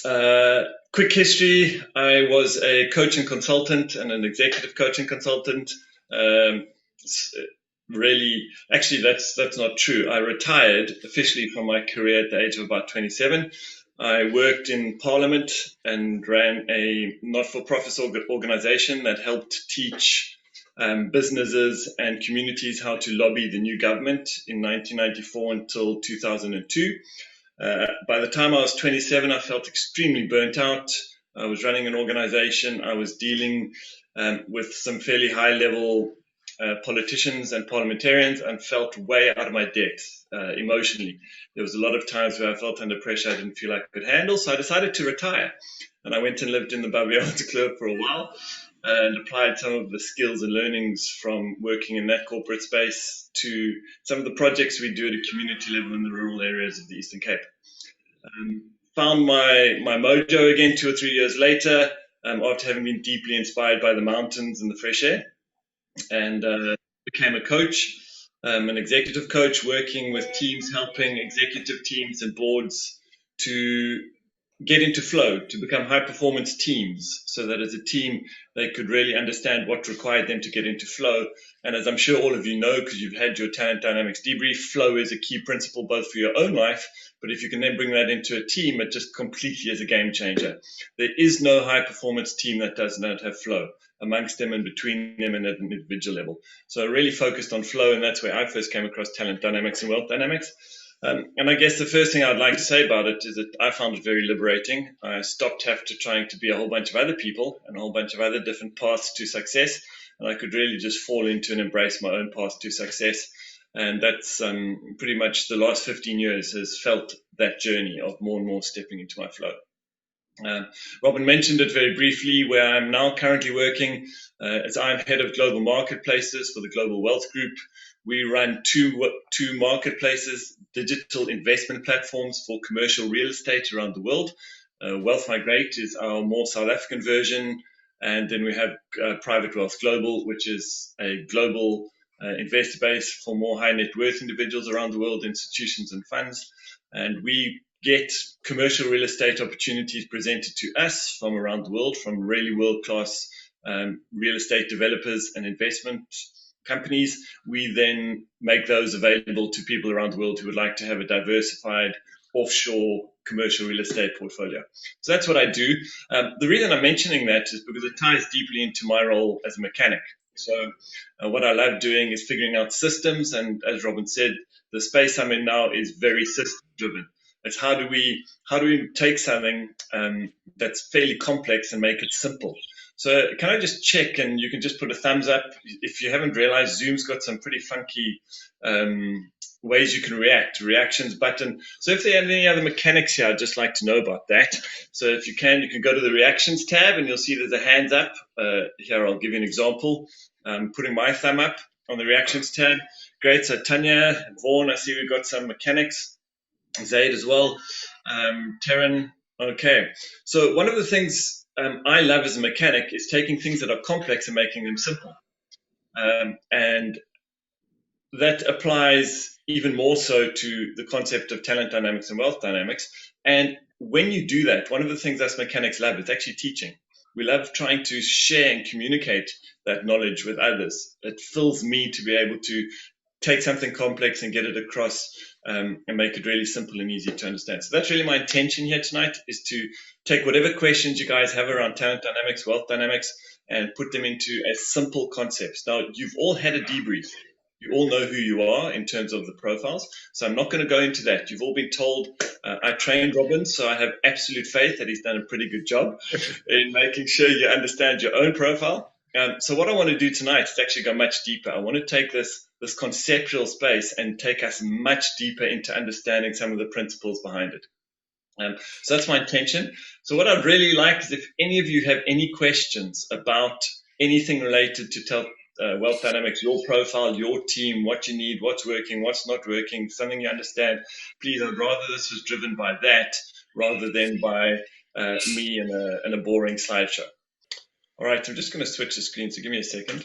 Quick history. I was a coaching consultant and an executive coaching consultant. Um, really, actually, that's not true. I retired officially from my career at the age of about 27. I worked in Parliament and ran a not-for-profit organization that helped teach businesses and communities how to lobby the new government in 1994 until 2002. By the time I was 27, I felt extremely burnt out. I was running an organization. I was dealing with some fairly high level politicians and parliamentarians and felt way out of my depth emotionally. There was a lot of times where I felt under pressure I didn't feel I could handle. So I decided to retire. And I went and lived in the Barbiata Club for a while and applied some of the skills and learnings from working in that corporate space to some of the projects we do at a community level in the rural areas of the Eastern Cape. Found my mojo again 2 or 3 years later, after having been deeply inspired by the mountains and the fresh air, and became a coach, an executive coach, working with teams, helping executive teams and boards to get into flow, to become high performance teams, so that as a team they could really understand what required them to get into flow. And as I'm sure all of you know, because you've had your talent dynamics debrief, flow is a key principle both for your own life, but if you can then bring that into a team, it just completely is a game changer. There is no high performance team that does not have flow amongst them and between them and at an individual level. So I really focused on flow, and that's where I first came across talent dynamics and wealth dynamics. And I guess the first thing I'd like to say about it is that I found it very liberating. I stopped after trying to be a whole bunch of other people and a whole bunch of other different paths to success. And I could really just fall into and embrace my own path to success. And that's pretty much the last 15 years has felt that journey of more and more stepping into my flow. Robin mentioned it very briefly, where I'm now currently working as I'm head of global marketplaces for the Global Wealth Group. We run two marketplaces, digital investment platforms for commercial real estate around the world. Wealth Migrate is our more South African version. And then we have Private Wealth Global, which is a global investor base for more high net worth individuals around the world, institutions and funds. And we get commercial real estate opportunities presented to us from around the world, from really world-class real estate developers and investment companies. We then make those available to people around the world who would like to have a diversified offshore commercial real estate portfolio. So that's what I do. The reason I'm mentioning that is because it ties deeply into my role as a mechanic. So what I love doing is figuring out systems, and as Robin said, the space I'm in now is very system driven. It's how do we take something that's fairly complex and make it simple. So can I just check, and you can just put a thumbs up if you haven't realized Zoom's got some pretty funky ways you can react, reactions button. So if there are any other mechanics here, I'd just like to know about that. So if you can go to the reactions tab and you'll see there's a hands up. Here, I'll give you an example. Putting my thumb up on the reactions tab. Great, so Tanya, Vaughan, I see we've got some mechanics. Zaid as well, Terran. Okay, so one of the things I love as a mechanic is taking things that are complex and making them simple. And that applies even more so to the concept of talent dynamics and wealth dynamics. And when you do that, one of the things us mechanics love is actually teaching. We love trying to share and communicate that knowledge with others. It fills me to be able to take something complex and get it across and make it really simple and easy to understand. So that's really my intention here tonight, is to take whatever questions you guys have around talent dynamics, wealth dynamics, and put them into as simple concepts. Now, you've all had a debrief. You all know who you are in terms of the profiles. So I'm not going to go into that. You've all been told I trained Robin, so I have absolute faith that he's done a pretty good job in making sure you understand your own profile. So what I want to do tonight is actually go much deeper. I want to take this conceptual space and take us much deeper into understanding some of the principles behind it. So that's my intention. So what I'd really like is if any of you have any questions about anything related to wealth dynamics, your profile, your team, what you need, what's working, what's not working, something you understand, please, I'd rather this was driven by that rather than by me and a boring slideshow. All right, I'm just going to switch the screen, so give me a second.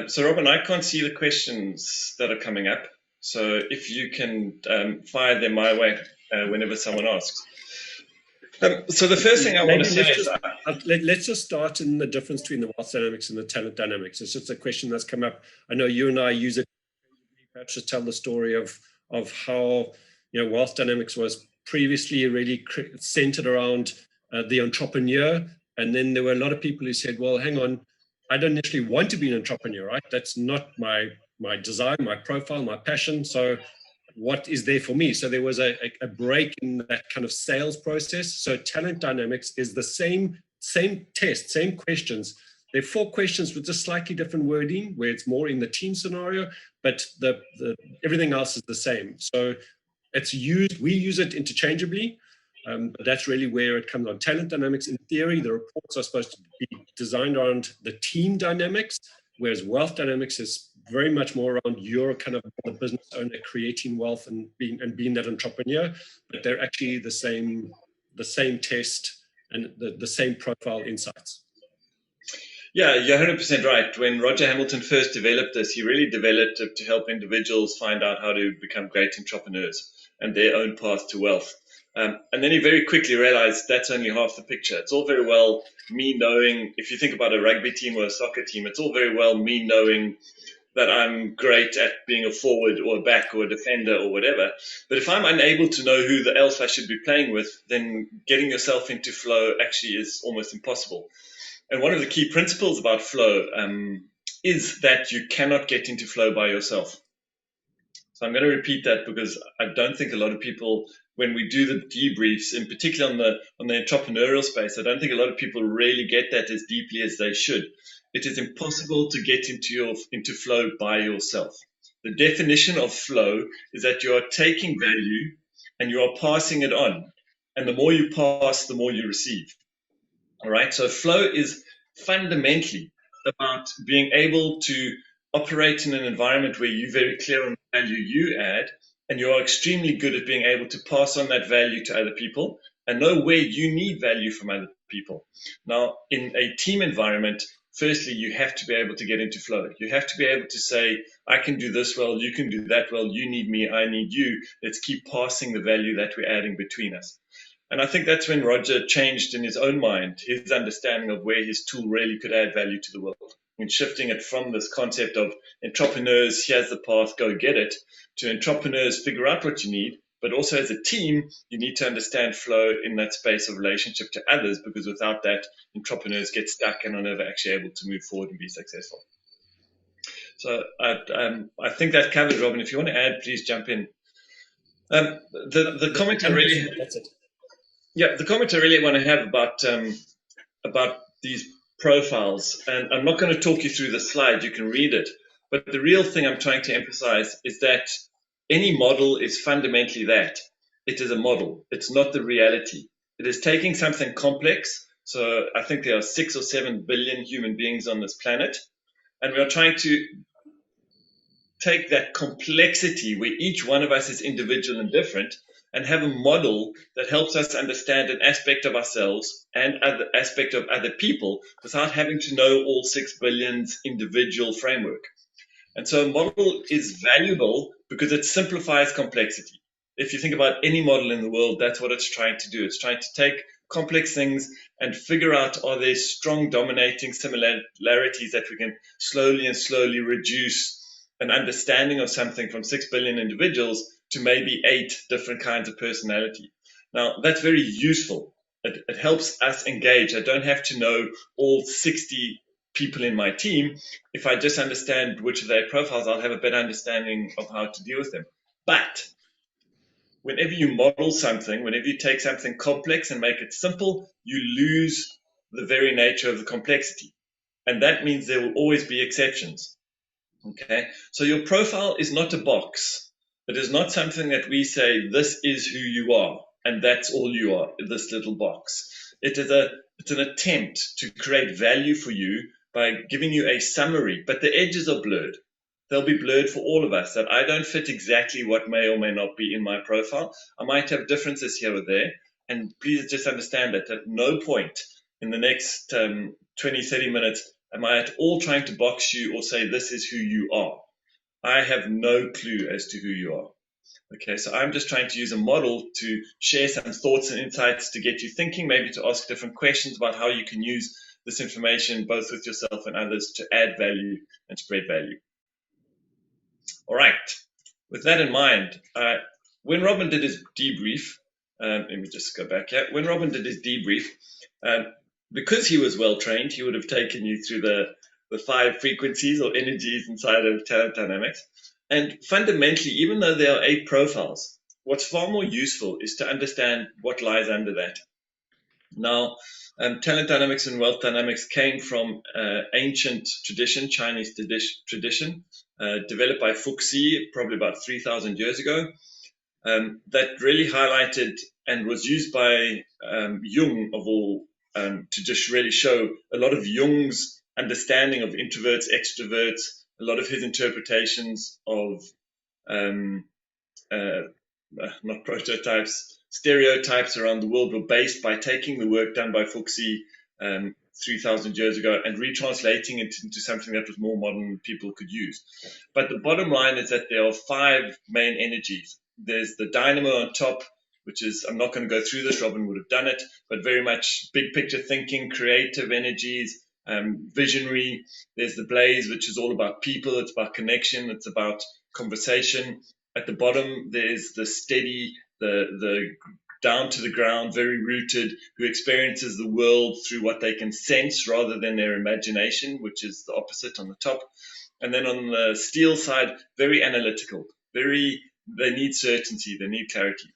So Robin, I can't see the questions that are coming up. So if you can fire them my way whenever someone asks. So the first thing I want to say is, Let's just start in the difference between the wealth dynamics and the talent dynamics. It's just a question that's come up. I know you and I use it perhaps to tell the story of how wealth dynamics was previously really centered around the entrepreneur, and then there were a lot of people who said, well, hang on, I don't actually want to be an entrepreneur, right? That's not my desire, my profile, my passion. So what is there for me? So there was a break in that kind of sales process. So talent dynamics is the same test, same questions. There are 4 questions with just slightly different wording, where it's more in the team scenario, but the everything else is the same. So we use it interchangeably, but that's really where it comes on. Talent dynamics, in theory, the reports are supposed to be designed around the team dynamics, whereas wealth dynamics is very much more around your kind of the business owner creating wealth and being that entrepreneur. But they're actually the same test and the same profile insights. Yeah, you're 100% right. When Roger Hamilton first developed this, he really developed it to help individuals find out how to become great entrepreneurs and their own path to wealth. And then he very quickly realized that's only half the picture. It's all very well me knowing, if you think about a rugby team or a soccer team, it's all very well me knowing that I'm great at being a forward or a back or a defender or whatever. But if I'm unable to know who else I should be playing with, then getting yourself into flow actually is almost impossible. And one of the key principles about flow is that you cannot get into flow by yourself. So I'm going to repeat that because I don't think a lot of people, when we do the debriefs, in particular on the entrepreneurial space, I don't think a lot of people really get that as deeply as they should. It is impossible to get into flow by yourself. The definition of flow is that you are taking value and you are passing it on. And the more you pass, the more you receive. All right. So flow is fundamentally about being able to operate in an environment where you're very clear on the value you add, and you are extremely good at being able to pass on that value to other people and know where you need value from other people. Now, in a team environment, firstly, you have to be able to get into flow. You have to be able to say, I can do this well, you can do that well, you need me, I need you. Let's keep passing the value that we're adding between us. And I think that's when Roger changed in his own mind his understanding of where his tool really could add value to the world, and shifting it from this concept of entrepreneurs, here's the path, go get it, to entrepreneurs, figure out what you need, but also as a team, you need to understand flow in that space of relationship to others, because without that, entrepreneurs get stuck and are never actually able to move forward and be successful. So I think that covers, Robin. If you want to add, please jump in. The comment I really... That's it. Yeah, the comment I really want to have about these profiles, and I'm not going to talk you through the slide, you can read it, but the real thing I'm trying to emphasize is that any model is fundamentally that. It is a model. It's not the reality. It is taking something complex. So I think there are 6 or 7 billion human beings on this planet, and we are trying to take that complexity where each one of us is individual and different, and have a model that helps us understand an aspect of ourselves and other aspect of other people without having to know all 6 billion's individual framework. And so a model is valuable because it simplifies complexity. If you think about any model in the world, that's what it's trying to do. It's trying to take complex things and figure out, are there strong dominating similarities that we can slowly reduce an understanding of something from 6 billion individuals to maybe 8 different kinds of personality. Now, that's very useful. It helps us engage. I don't have to know all 60 people in my team. If I just understand which of their profiles, I'll have a better understanding of how to deal with them. But whenever you model something, whenever you take something complex and make it simple, you lose the very nature of the complexity. And that means there will always be exceptions. Okay, so your profile is not a box. It is not something that we say, this is who you are, and that's all you are, this little box. It's an attempt to create value for you by giving you a summary, but the edges are blurred. They'll be blurred for all of us, that I don't fit exactly what may or may not be in my profile. I might have differences here or there, and please just understand that at no point in the next 20, 30 minutes am I at all trying to box you or say this is who you are. I have no clue as to who you are. Okay, so I'm just trying to use a model to share some thoughts and insights to get you thinking, maybe to ask different questions about how you can use this information both with yourself and others to add value and spread value. All right, with that in mind, when Robin did his debrief, let me just go back here. When Robin did his debrief, because he was well trained, he would have taken you through the 5 frequencies or energies inside of talent dynamics. And fundamentally, even though there are 8 profiles, what's far more useful is to understand what lies under that. Now, talent dynamics and wealth dynamics came from ancient tradition, Chinese tradition, developed by Fuxi probably about 3,000 years ago, that really highlighted and was used by Jung of all to just really show a lot of Jung's understanding of introverts, extroverts, a lot of his interpretations of not prototypes, stereotypes around the world were based by taking the work done by Fuxi 3,000 years ago and retranslating it into something that was more modern people could use. But the bottom line is that there are 5 main energies. There's the dynamo on top, which is, I'm not going to go through this, Robin would have done it, but very much big picture thinking, creative energies, visionary. There's the blaze, which is all about people, it's about connection, it's about conversation. At the bottom, there's the steady, the down to the ground, very rooted, who experiences the world through what they can sense rather than their imagination, which is the opposite on the top. And then on the steel side, very analytical, they need certainty, they need clarity.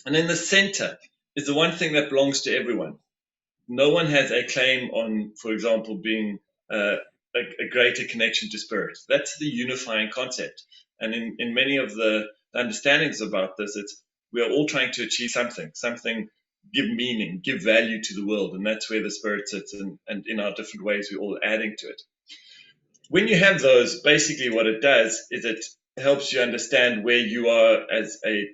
And in the center is the one thing that belongs to everyone. No one has a claim on, for example, being a greater connection to spirit. That's the unifying concept. And in many of the understandings about this, it's we are all trying to achieve something give meaning, give value to the world. And that's where the spirit sits. And in our different ways, we're all adding to it. When you have those, basically what it does is it helps you understand where you are as a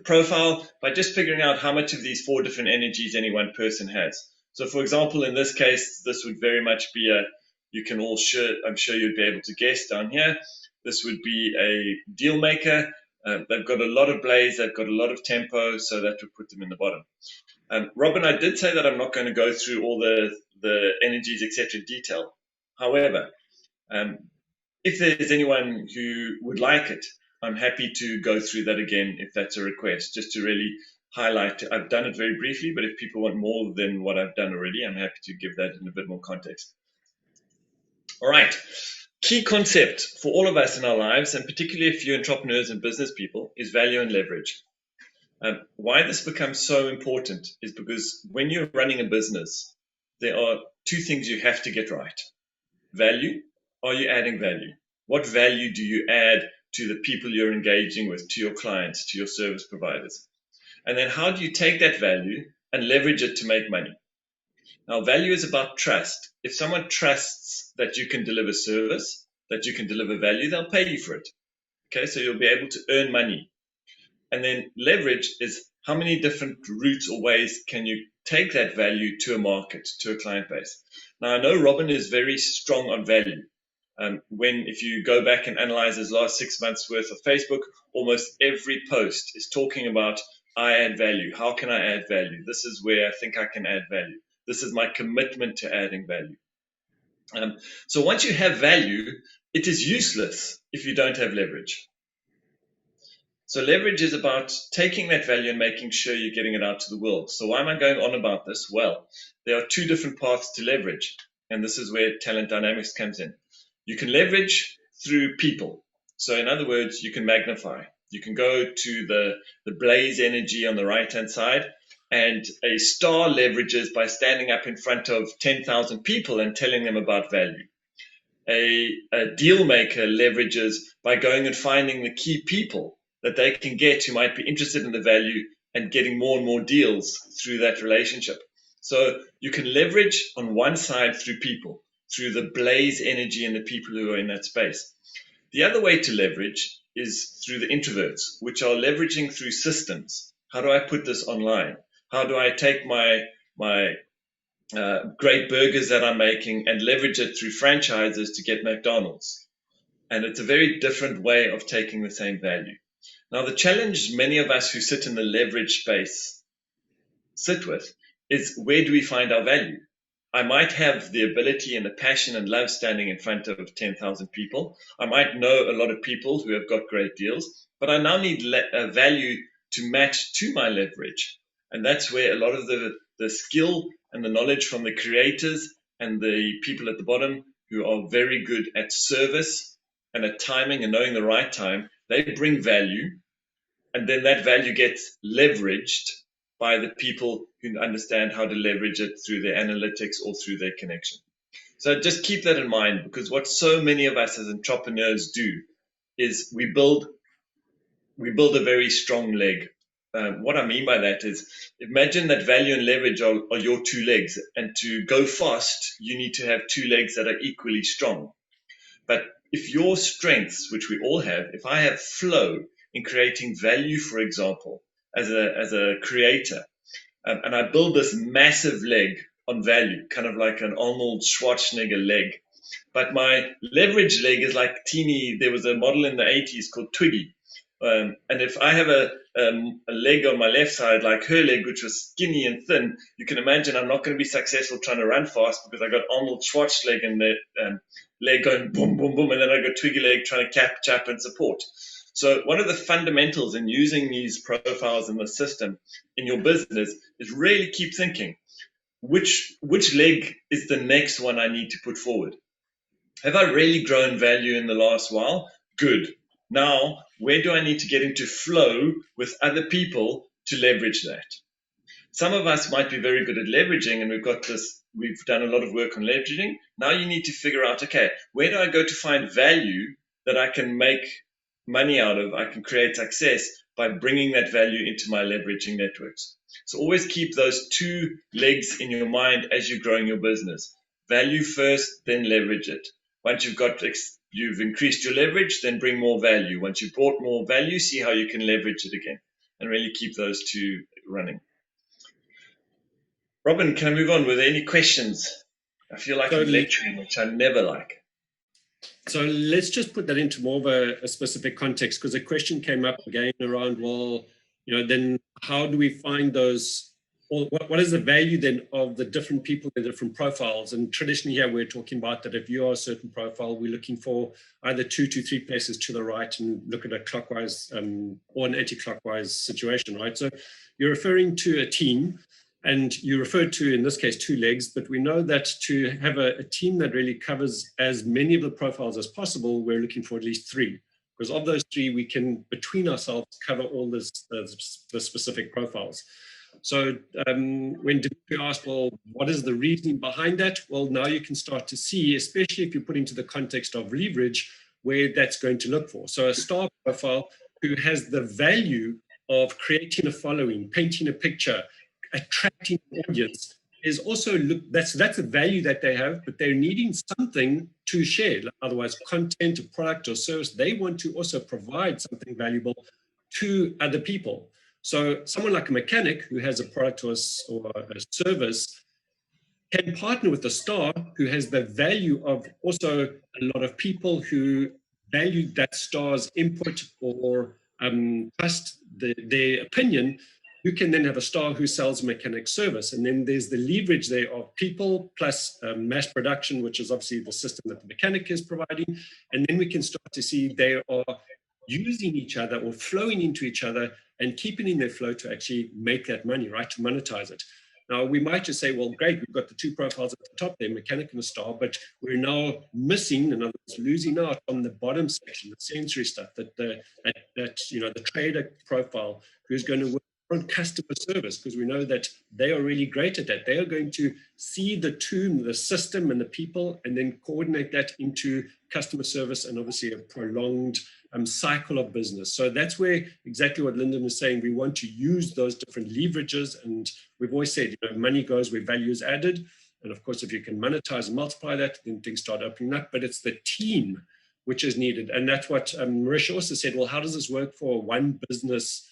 profile by just figuring out how much of these 4 different energies any one person has. So, for example, in this case, this would very much be you can all I'm sure you'd be able to guess down here. This would be a deal maker. They've got a lot of blaze, they've got a lot of tempo, so that would put them in the bottom. Robin, I did say that I'm not going to go through all the energies, etc. in detail. However, if there's anyone who would like it, I'm happy to go through that again if that's a request, just to really highlight. I've done it very briefly, but if people want more than what I've done already, I'm happy to give that in a bit more context. All right. Key concept for all of us in our lives, and particularly if you're entrepreneurs and business people, is value and leverage. Why this becomes so important is because when you're running a business, there are 2 things you have to get right. Value. Are you adding value? What value do you add to the people you're engaging with, to your clients, to your service providers? And then how do you take that value and leverage it to make money? Now, value is about trust. If someone trusts that you can deliver service, that you can deliver value, they'll pay you for it. Okay, so you'll be able to earn money. And then leverage is how many different routes or ways can you take that value to a market, to a client base. Now, I know Robin is very strong on value. If you go back and analyze his last 6 months worth of Facebook, almost every post is talking about, I add value. How can I add value? This is where I think I can add value. This is my commitment to adding value. So once you have value, it is useless if you don't have leverage. So leverage is about taking that value and making sure you're getting it out to the world. So why am I going on about this? Well, there are 2 different paths to leverage, and this is where talent dynamics comes in. You can leverage through people. So in other words, you can magnify. You can go to the blaze energy on the right-hand side, and a star leverages by standing up in front of 10,000 people and telling them about value. A deal maker leverages by going and finding the key people that they can get who might be interested in the value and getting more and more deals through that relationship. So you can leverage on one side through people, through the blaze energy and the people who are in that space. The other way to leverage is through the introverts, which are leveraging through systems. How do I put this online? How do I take my great burgers that I'm making and leverage it through franchises to get McDonald's? And it's a very different way of taking the same value. Now, the challenge many of us who sit in the leverage space sit with is, where do we find our value? I might have the ability and the passion and love standing in front of 10,000 people. I might know a lot of people who have got great deals, but I now need value to match to my leverage. And that's where a lot of the skill and the knowledge from the creators and the people at the bottom who are very good at service and at timing and knowing the right time, they bring value. And then that value gets leveraged by the people who understand how to leverage it through their analytics or through their connection. So just keep that in mind, because what so many of us as entrepreneurs do is we build a very strong leg. What I mean by that is, imagine that value and leverage are your two legs, and to go fast, you need to have two legs that are equally strong. But if your strengths, which we all have, if I have flow in creating value, for example, as a creator, and I build this massive leg on value, kind of like an Arnold Schwarzenegger leg, but my leverage leg is like teeny. There was a model in the 80s called Twiggy. And if I have a leg on my left side, like her leg, which was skinny and thin, you can imagine I'm not going to be successful trying to run fast, because I got Arnold Schwarzenegger in the leg going boom, boom, boom, and then I got Twiggy leg trying to catch up and support. So one of the fundamentals in using these profiles in the system in your business is really keep thinking, which leg is the next one I need to put forward? Have I really grown value in the last while? Good. Now, where do I need to get into flow with other people to leverage that? Some of us might be very good at leveraging, and we've done a lot of work on leveraging. Now you need to figure out, okay, where do I go to find value that I can make money out of, I can create success by bringing that value into my leveraging networks. So always keep those two legs in your mind as you're growing your business. Value first, then leverage it. Once you've increased your leverage, then bring more value. Once you've brought more value, see how you can leverage it again, and really keep those two running. Robin, can I move on? Were there any questions? I feel like I'm lecturing, which I never like. So let's just put that into more of a specific context, because a question came up again around, well, then how do we find those, or what is the value then of the different people in different profiles? And traditionally here, we're talking about that if you are a certain profile, we're looking for either 2 to 3 places to the right and look at a clockwise or an anti-clockwise situation, right? So you're referring to a team. And you referred to, in this case, 2 legs, but we know that to have a team that really covers as many of the profiles as possible, we're looking for at least 3. Because of those 3, we can, between ourselves, cover all the specific profiles. So when Dimitri asked, well, what is the reasoning behind that? Well, now you can start to see, especially if you put into the context of leverage, where that's going to look for. So a star profile who has the value of creating a following, painting a picture, attracting an audience, is also that's a value that they have, but they're needing something to share. Otherwise, content, a product or service, they want to also provide something valuable to other people. So someone like a mechanic who has a product or a service can partner with a star who has the value of also a lot of people who value that star's input or trust their opinion. You can then have a star who sells a mechanic service. And then there's the leverage there of people plus mass production, which is obviously the system that the mechanic is providing. And then we can start to see they are using each other or flowing into each other and keeping in their flow to actually make that money, right, to monetize it. Now, we might just say, well, great, we've got the 2 profiles at the top there, mechanic and a star, but we're now missing, in other words, losing out on the bottom section, the sensory stuff, that the trader profile who's going to work on customer service, because we know that they are really great at that. They are going to see the tune, the system and the people, and then coordinate that into customer service and obviously a prolonged cycle of business. So that's where exactly what Linden is saying. We want to use those different leverages, and we've always said, money goes where value is added. And of course, if you can monetize and multiply that, then things start opening up. But it's the team which is needed. And that's what Marisha also said, well, how does this work for one business,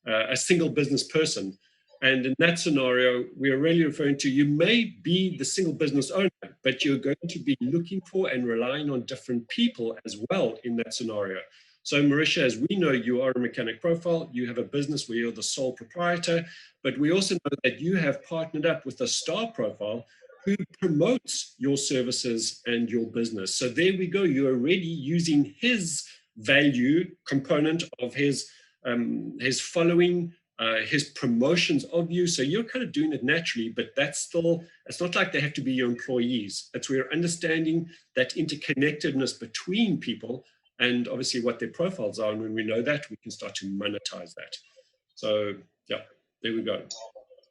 a single business person? And in that scenario, we are really referring to, you may be the single business owner, but you're going to be looking for and relying on different people as well in that scenario. So Marisha, as we know, you are a mechanic profile, you have a business where you're the sole proprietor, but we also know that you have partnered up with a star profile who promotes your services and your business. So there we go. You're already using his value component of his following, his promotions of you. So you're kind of doing it naturally, but that's still, it's not like they have to be your employees. It's we're understanding that interconnectedness between people and obviously what their profiles are. And when we know that, we can start to monetize that. So yeah, there we go.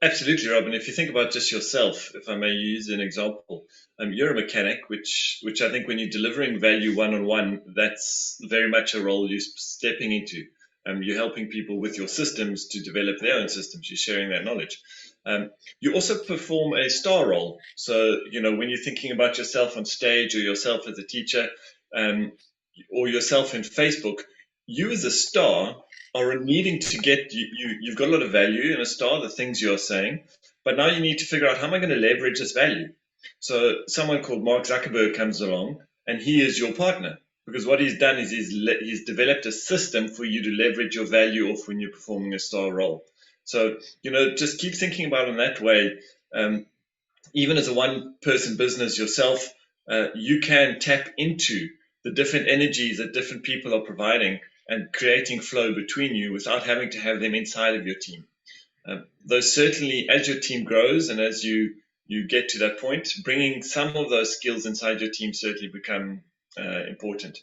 Absolutely, Robin. If you think about just yourself, if I may use an example, you're a mechanic, which I think when you're delivering value one-on-one, that's very much a role you're stepping into. You're helping people with your systems to develop their own systems. You're sharing that knowledge. You also perform a star role. So, when you're thinking about yourself on stage or yourself as a teacher, or yourself in Facebook, you as a star are needing to get you've got a lot of value in a star, the things you're saying, but now you need to figure out, how am I going to leverage this value? So someone called Mark Zuckerberg comes along and he is your partner, because what he's done is he's developed a system for you to leverage your value off when you're performing a star role. So just keep thinking about it in that way. Even as a one person business yourself, you can tap into the different energies that different people are providing and creating flow between you without having to have them inside of your team. Though certainly as your team grows and as you get to that point, bringing some of those skills inside your team certainly become important.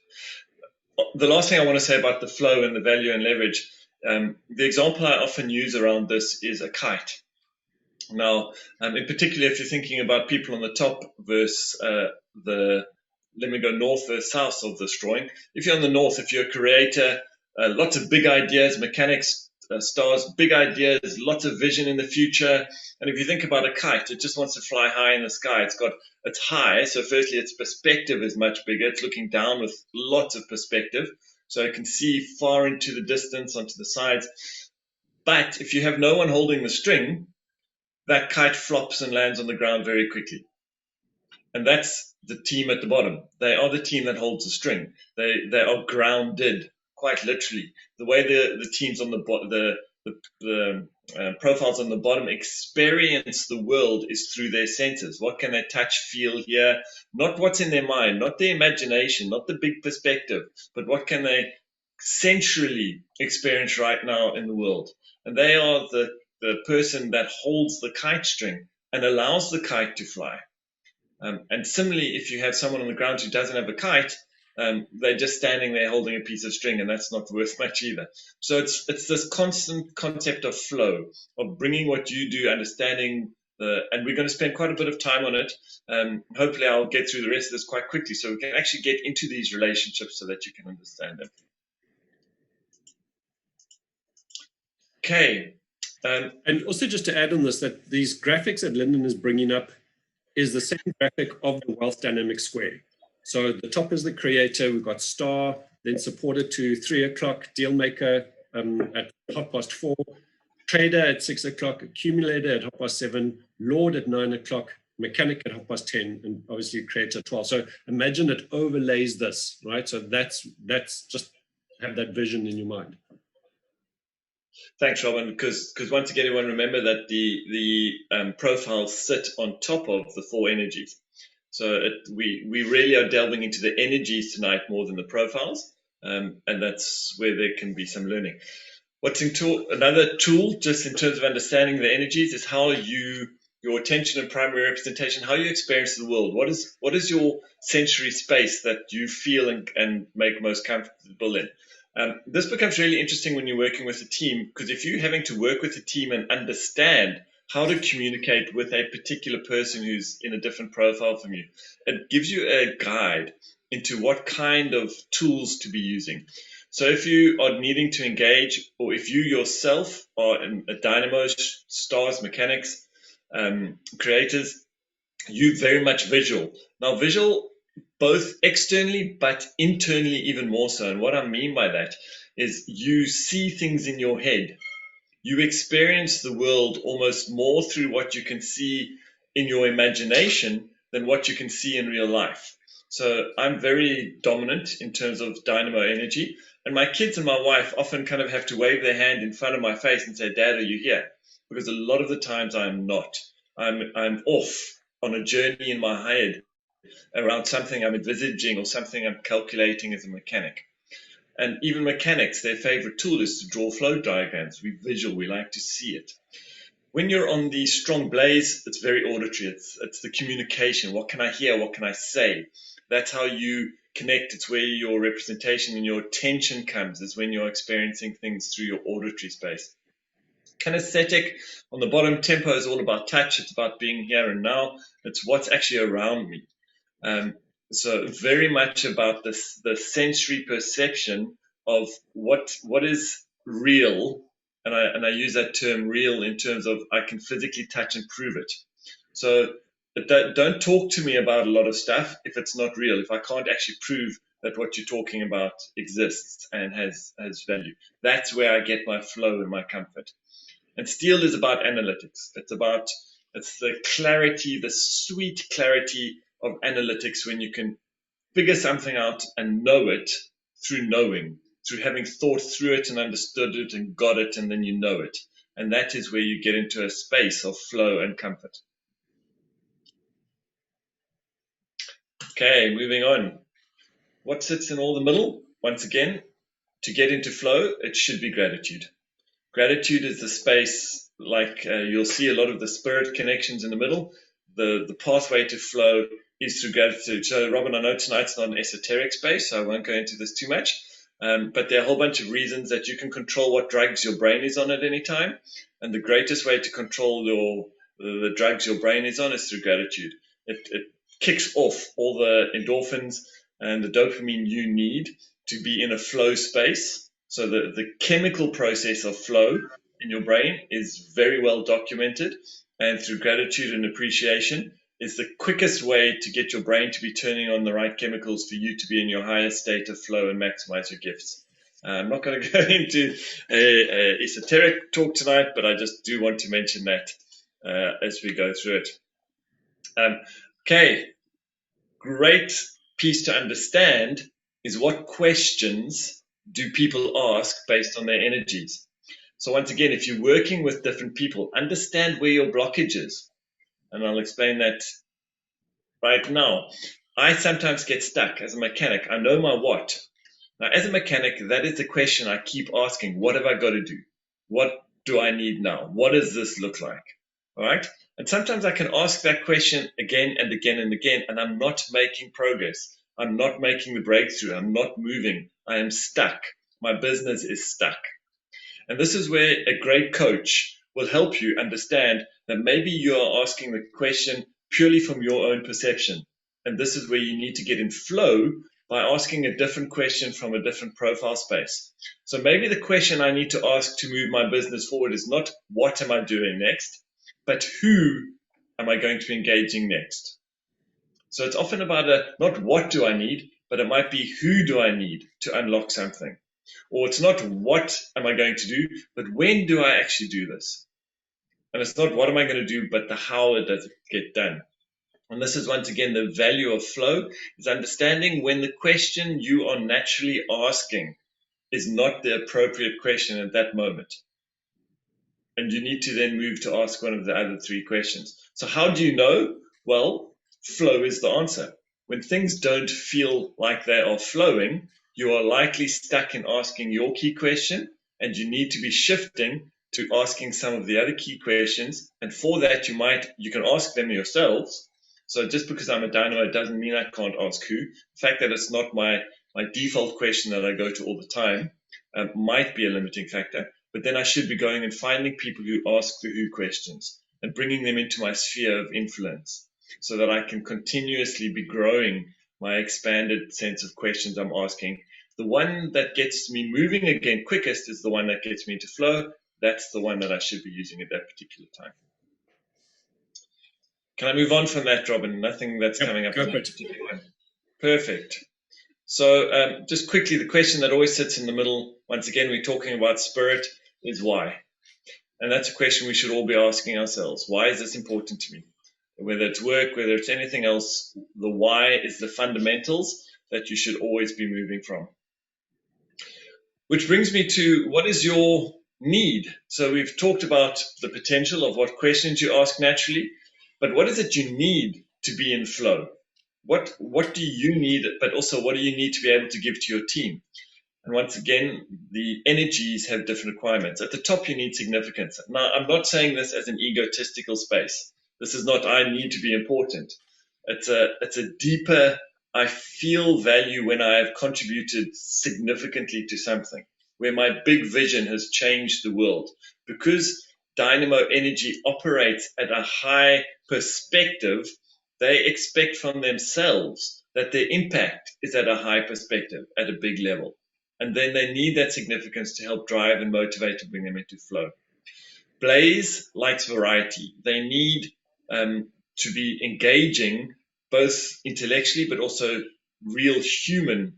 The last thing I want to say about the flow and the value and leverage, the example I often use around this is a kite. Now, in particular, if you're thinking about people on the top versus let me go north versus south of this drawing. If you're on the north, if you're a creator, lots of big ideas, mechanics, stars, big ideas, lots of vision in the future. And if you think about a kite, it just wants to fly high in the sky. It's high, so firstly, its perspective is much bigger. It's looking down with lots of perspective, so it can see far into the distance, onto the sides. But if you have no one holding the string, that kite flops and lands on the ground very quickly. And that's the team at the bottom. They are the team that holds the string. They are grounded, quite literally. The way the teams on the profiles on the bottom experience the world is through their senses. What can they touch, feel, hear? Not what's in their mind, not their imagination, not the big perspective, but what can they sensually experience right now in the world. And they are the person that holds the kite string and allows the kite to fly. And similarly, if you have someone on the ground who doesn't have a kite, they're just standing there holding a piece of string, and that's not worth much either. So it's this constant concept of flow, of bringing what you do, understanding and we're going to spend quite a bit of time on it. Hopefully I'll get through the rest of this quite quickly so we can actually get into these relationships so that you can understand them. Okay. And also just to add on this, that these graphics that Linden is bringing up is the same graphic of the wealth dynamic square. So the top is the creator, we've got star, then supported to 3 o'clock, deal maker at 4:30, trader at 6 o'clock, accumulator at 7:30, lord at 9 o'clock, mechanic at 10:30, and obviously creator at 12. So imagine it overlays this, right? So that's just have that vision in your mind. Thanks, Robin, because once again, everyone remember that the profiles sit on top of the 4 energies. So we really are delving into the energies tonight more than the profiles, and that's where there can be some learning. Another tool, just in terms of understanding the energies, is how your attention and primary representation, how you experience the world. What is your sensory space that you feel and make most comfortable in? This becomes really interesting when you're working with a team, because if you're having to work with a team and understand how to communicate with a particular person who's in a different profile from you, it gives you a guide into what kind of tools to be using. So if you are needing to engage, or if you yourself are a dynamo, stars, mechanics, creators, you very much visual. Now visual both externally but internally even more so. And what I mean by that is you see things in your head. You experience the world almost more through what you can see in your imagination than what you can see in real life. So I'm very dominant in terms of dynamo energy. And my kids and my wife often kind of have to wave their hand in front of my face and say, Dad, are you here? Because a lot of the times I'm not. I'm off on a journey in my head around something I'm envisaging or something I'm calculating as a mechanic. And even mechanics, their favorite tool is to draw flow diagrams. We're visual, we like to see it. When you're on the strong blaze, it's very auditory. It's the communication. What can I hear? What can I say? That's how you connect. It's where your representation and your attention comes, is when you're experiencing things through your auditory space. Kinesthetic, on the bottom, tempo is all about touch. It's about being here and now. It's what's actually around me. So very much about this, the sensory perception of what is real, and I use that term real in terms of I can physically touch and prove it. So don't talk to me about a lot of stuff if it's not real, if I can't actually prove that what you're talking about exists and has value. That's where I get my flow and my comfort. And steel is about analytics. It's the clarity, the sweet clarity of analytics, when you can figure something out and know it through knowing, through having thought through it and understood it and got it, and then you know it. And that is where you get into a space of flow and comfort. Okay, moving on. What sits in all the middle? Once again, to get into flow, it should be gratitude. Gratitude is the space, like you'll see a lot of the spirit connections in the middle. The pathway to flow is through gratitude. So, Robin, I know tonight's not an esoteric space, so I won't go into this too much. But there are a whole bunch of reasons that you can control what drugs your brain is on at any time. And the greatest way to control the drugs your brain is on is through gratitude. It kicks off all the endorphins and the dopamine you need to be in a flow space. So the chemical process of flow in your brain is very well documented, and through gratitude and appreciation is the quickest way to get your brain to be turning on the right chemicals for you to be in your highest state of flow and maximize your gifts. I'm not going to go into a esoteric talk tonight, but I just do want to mention that as we go through it. Okay, great piece to understand is what questions do people ask based on their energies. So once again, if you're working with different people, understand where your blockage is. And I'll explain that right now. I sometimes get stuck as a mechanic. I know my what. Now, as a mechanic, that is the question I keep asking. What have I got to do? What do I need now? What does this look like? All right. And sometimes I can ask that question again and again and again, and I'm not making progress. I'm not making the breakthrough. I'm not moving. I am stuck. My business is stuck. And this is where a great coach will help you understand that maybe you are asking the question purely from your own perception. And this is where you need to get in flow by asking a different question from a different profile space. So maybe the question I need to ask to move my business forward is not what am I doing next, but who am I going to be engaging next? So it's often about not what do I need, but it might be who do I need to unlock something. Or it's not what am I going to do, but when do I actually do this? And it's not what am I going to do, but the how it does get done. And this is once again the value of flow, is understanding when the question you are naturally asking is not the appropriate question at that moment. And you need to then move to ask one of the other three questions. So how do you know? Well, flow is the answer. When things don't feel like they are flowing, you are likely stuck in asking your key question, and you need to be shifting to asking some of the other key questions. And for that, you can ask them yourselves. So just because I'm a dynamo doesn't mean I can't ask who. The fact that it's not my default question that I go to all the time might be a limiting factor. But then I should be going and finding people who ask the who questions and bringing them into my sphere of influence so that I can continuously be growing my expanded sense of questions I'm asking. The one that gets me moving again quickest is the one that gets me into flow. That's the one that I should be using at that particular time. Can I move on from that, Robin? Nothing that's coming up. Perfect. So just quickly, the question that always sits in the middle, once again, we're talking about spirit, is why? And that's a question we should all be asking ourselves. Why is this important to me? whether it's work, whether it's anything else, the why is the fundamentals that you should always be moving from. Which brings me to, what is your need? So we've talked about the potential of what questions you ask naturally, but what is it you need to be in flow? What do you need, but also what do you need to be able to give to your team? And once again, the energies have different requirements. At the top, you need significance. Now, I'm not saying this as an egotistical space. This is not, I need to be important. It's a deeper, I feel value when I have contributed significantly to something, where my big vision has changed the world. Because Dynamo Energy operates at a high perspective, they expect from themselves that their impact is at a high perspective, at a big level. And then they need that significance to help drive and motivate and bring them into flow. Blaze likes variety. They need to be engaging both intellectually but also real human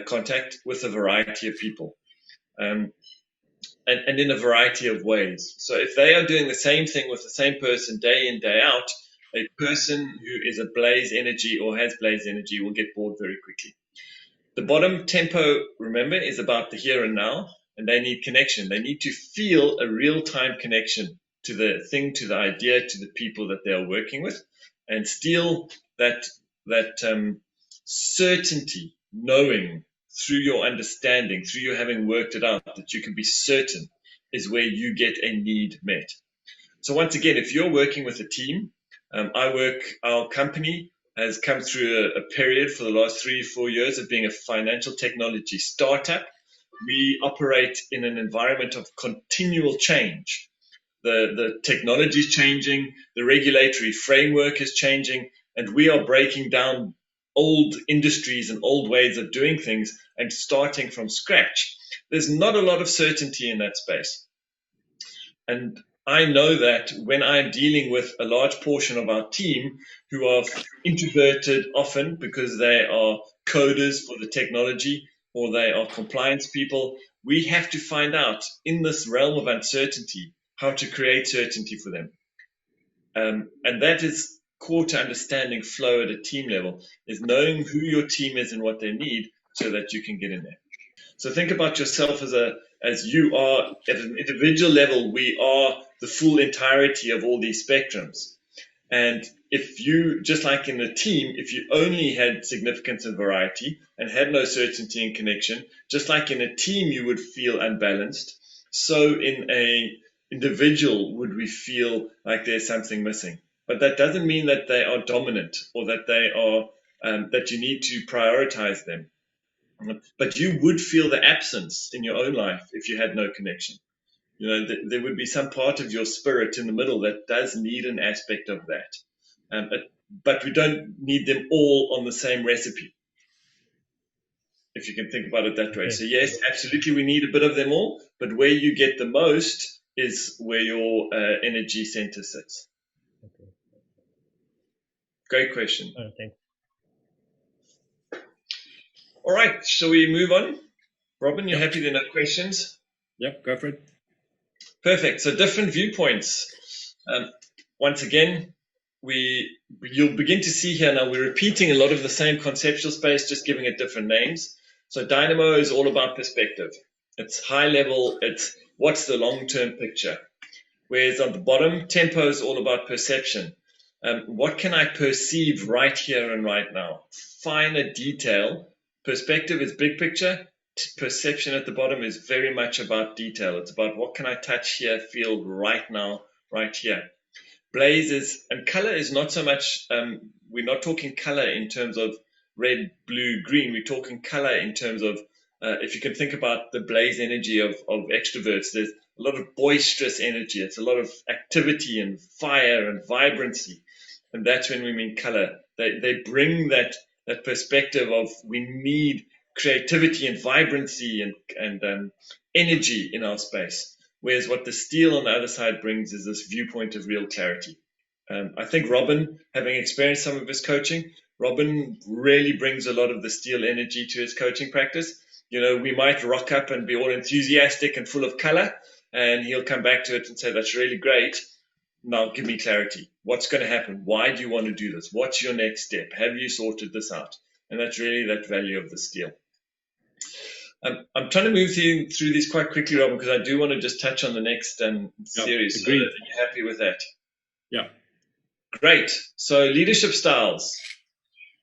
contact with a variety of people, and in a variety of ways. So if they are doing the same thing with the same person day in, day out, a person who is a blaze energy or has blaze energy will get bored very quickly. The bottom tempo, remember, is about the here and now, and they need connection. They need to feel a real-time connection to the thing, to the idea, to the people that they are working with, and steal that certainty, knowing through your understanding, through you having worked it out, that you can be certain, is where you get a need met. So once again, if you're working with a team, our company has come through a period for the last 3-4 years of being a financial technology startup. We operate in an environment of continual change. The technology is changing, the regulatory framework is changing, and we are breaking down old industries and old ways of doing things and starting from scratch. There's not a lot of certainty in that space. And I know that when I'm dealing with a large portion of our team who are introverted often because they are coders for the technology or they are compliance people, we have to find out in this realm of uncertainty how to create certainty for them. And that is core to understanding flow at a team level, is knowing who your team is and what they need so that you can get in there. So think about yourself as you are at an individual level. We are the full entirety of all these spectrums. And if you, just like in a team, if you only had significance and variety and had no certainty and connection, just like in a team you would feel unbalanced, so in a individual would we feel like there's something missing. But that doesn't mean that they are dominant or that they are that you need to prioritize them. But you would feel the absence in your own life if you had no connection. You know, there would be some part of your spirit in the middle that does need an aspect of that. But we don't need them all on the same recipe, if you can think about it that way. So yes, absolutely, we need a bit of them all, but where you get the most is where your energy center sits. Okay. Great question. Thanks. All right, shall we move on? Robin, you happy there are no questions? Yep, go for it. Perfect. So different viewpoints. Once again, you'll begin to see here now we're repeating a lot of the same conceptual space, just giving it different names. So Dynamo is all about perspective. It's high level. It's what's the long-term picture. Whereas on the bottom, Tempo is all about perception. What can I perceive right here and right now? Finer detail. Perspective is big picture. Perception at the bottom is very much about detail. It's about what can I touch here, feel right now, right here. Blaze is, and color is not so much, we're not talking color in terms of red, blue, green. We're talking color in terms of, if you can think about the blaze energy of extroverts, there's a lot of boisterous energy. It's a lot of activity and fire and vibrancy. And that's when we mean color. They bring that perspective of we need creativity and vibrancy and energy in our space. Whereas what the steel on the other side brings is this viewpoint of real clarity. I think Robin, having experienced some of his coaching, Robin really brings a lot of the steel energy to his coaching practice. You know, we might rock up and be all enthusiastic and full of color, and he'll come back to it and say, that's really great. now give me clarity. What's going to happen? Why do you want to do this? What's your next step? Have you sorted this out? And that's really that value of the deal. I'm trying to move through these quite quickly, Robin, because I do want to just touch on the next series. So are you happy with that? Yeah. Great. So leadership styles.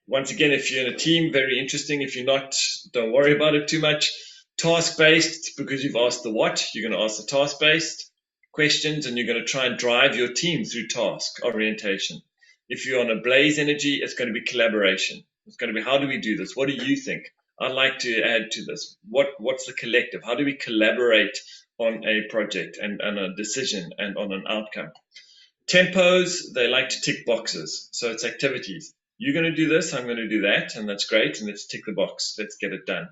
Once again, if you're in a team, very interesting. If you're not, don't worry about it too much. Task-based, because you've asked the what, you're going to ask the task-based questions, and you're going to try and drive your team through task orientation. If you're on a blaze energy, it's going to be collaboration. It's going to be, how do we do this? What do you think? I'd like to add to this. What's the collective? How do we collaborate on a project and a decision and on an outcome? Tempos, they like to tick boxes. So it's activities. You're going to do this, I'm going to do that, and that's great. And let's tick the box. Let's get it done.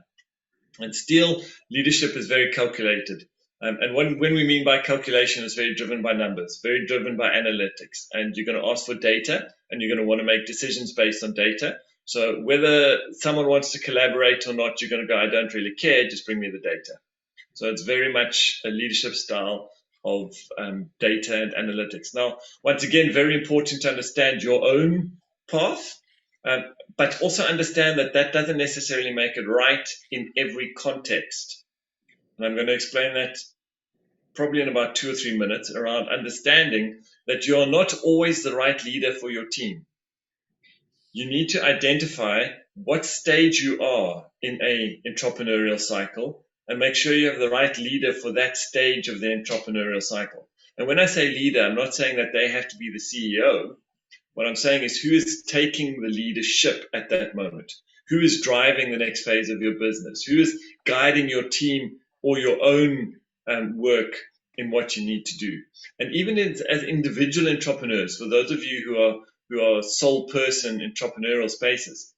And still, leadership is very calculated. And when we mean by calculation, it's very driven by numbers, very driven by analytics. And you're going to ask for data, and you're going to want to make decisions based on data. So whether someone wants to collaborate or not, you're going to go, I don't really care, just bring me the data. So it's very much a leadership style of data and analytics. Now, once again, very important to understand your own path, but also understand that that doesn't necessarily make it right in every context. And I'm going to explain that probably in about 2 or 3 minutes around understanding that you are not always the right leader for your team. You need to identify what stage you are in a entrepreneurial cycle and make sure you have the right leader for that stage of the entrepreneurial cycle. And when I say leader, I'm not saying that they have to be the CEO. What I'm saying is who is taking the leadership at that moment? Who is driving the next phase of your business? Who is guiding your team or your own work in what you need to do? And even as individual entrepreneurs, for those of you who are sole person entrepreneurial spaces,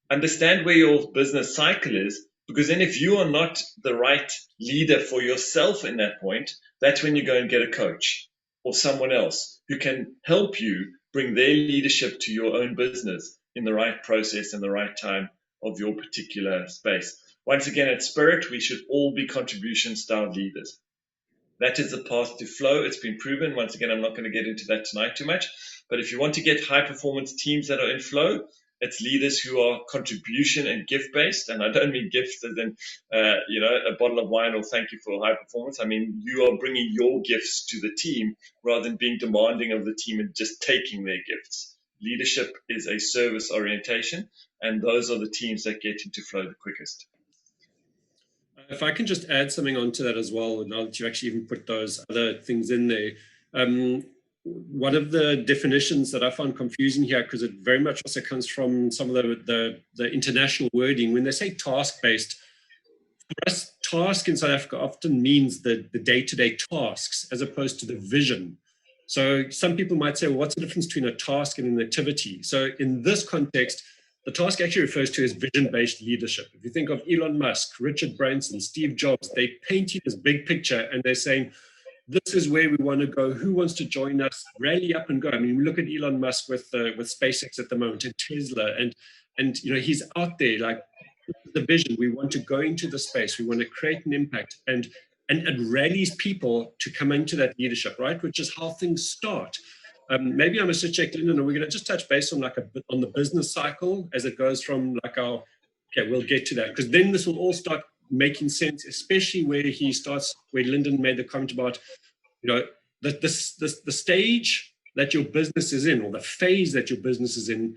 understand where your business cycle is, because then if you are not the right leader for yourself in that point, that's when you go and get a coach or someone else who can help you bring their leadership to your own business in the right process and the right time of your particular space. Once again, at Spirit, we should all be contribution style leaders. That is the path to flow. It's been proven. Once again, I'm not going to get into that tonight too much. But if you want to get high performance teams that are in flow, it's leaders who are contribution and gift based. And I don't mean gifts as in, a bottle of wine or thank you for high performance. I mean, you are bringing your gifts to the team rather than being demanding of the team and just taking their gifts. Leadership is a service orientation, and those are the teams that get into flow the quickest. If I can just add something onto that as well, now that you actually even put those other things in there. One of the definitions that I found confusing here, because it very much also comes from some of the international wording, when they say task-based, for us, task in South Africa often means the day-to-day tasks as opposed to the vision. So some people might say, well, what's the difference between a task and an activity? So in this context, the task actually refers to as vision-based leadership. If you think of Elon Musk, Richard Branson, Steve Jobs, they painted this big picture and they're saying, this is where we want to go. Who wants to join us? Rally up and go. I mean, we look at Elon Musk with SpaceX at the moment and Tesla, and he's out there like the vision. We want to go into the space. We want to create an impact, and it rallies people to come into that leadership, right? Which is how things start. Maybe I'm going to check Linden, and we're going to just touch base on on the business cycle as it goes from we'll get to that, because then this will all start making sense, especially where Linden made the comment about, the stage that your business is in, or the phase that your business is in,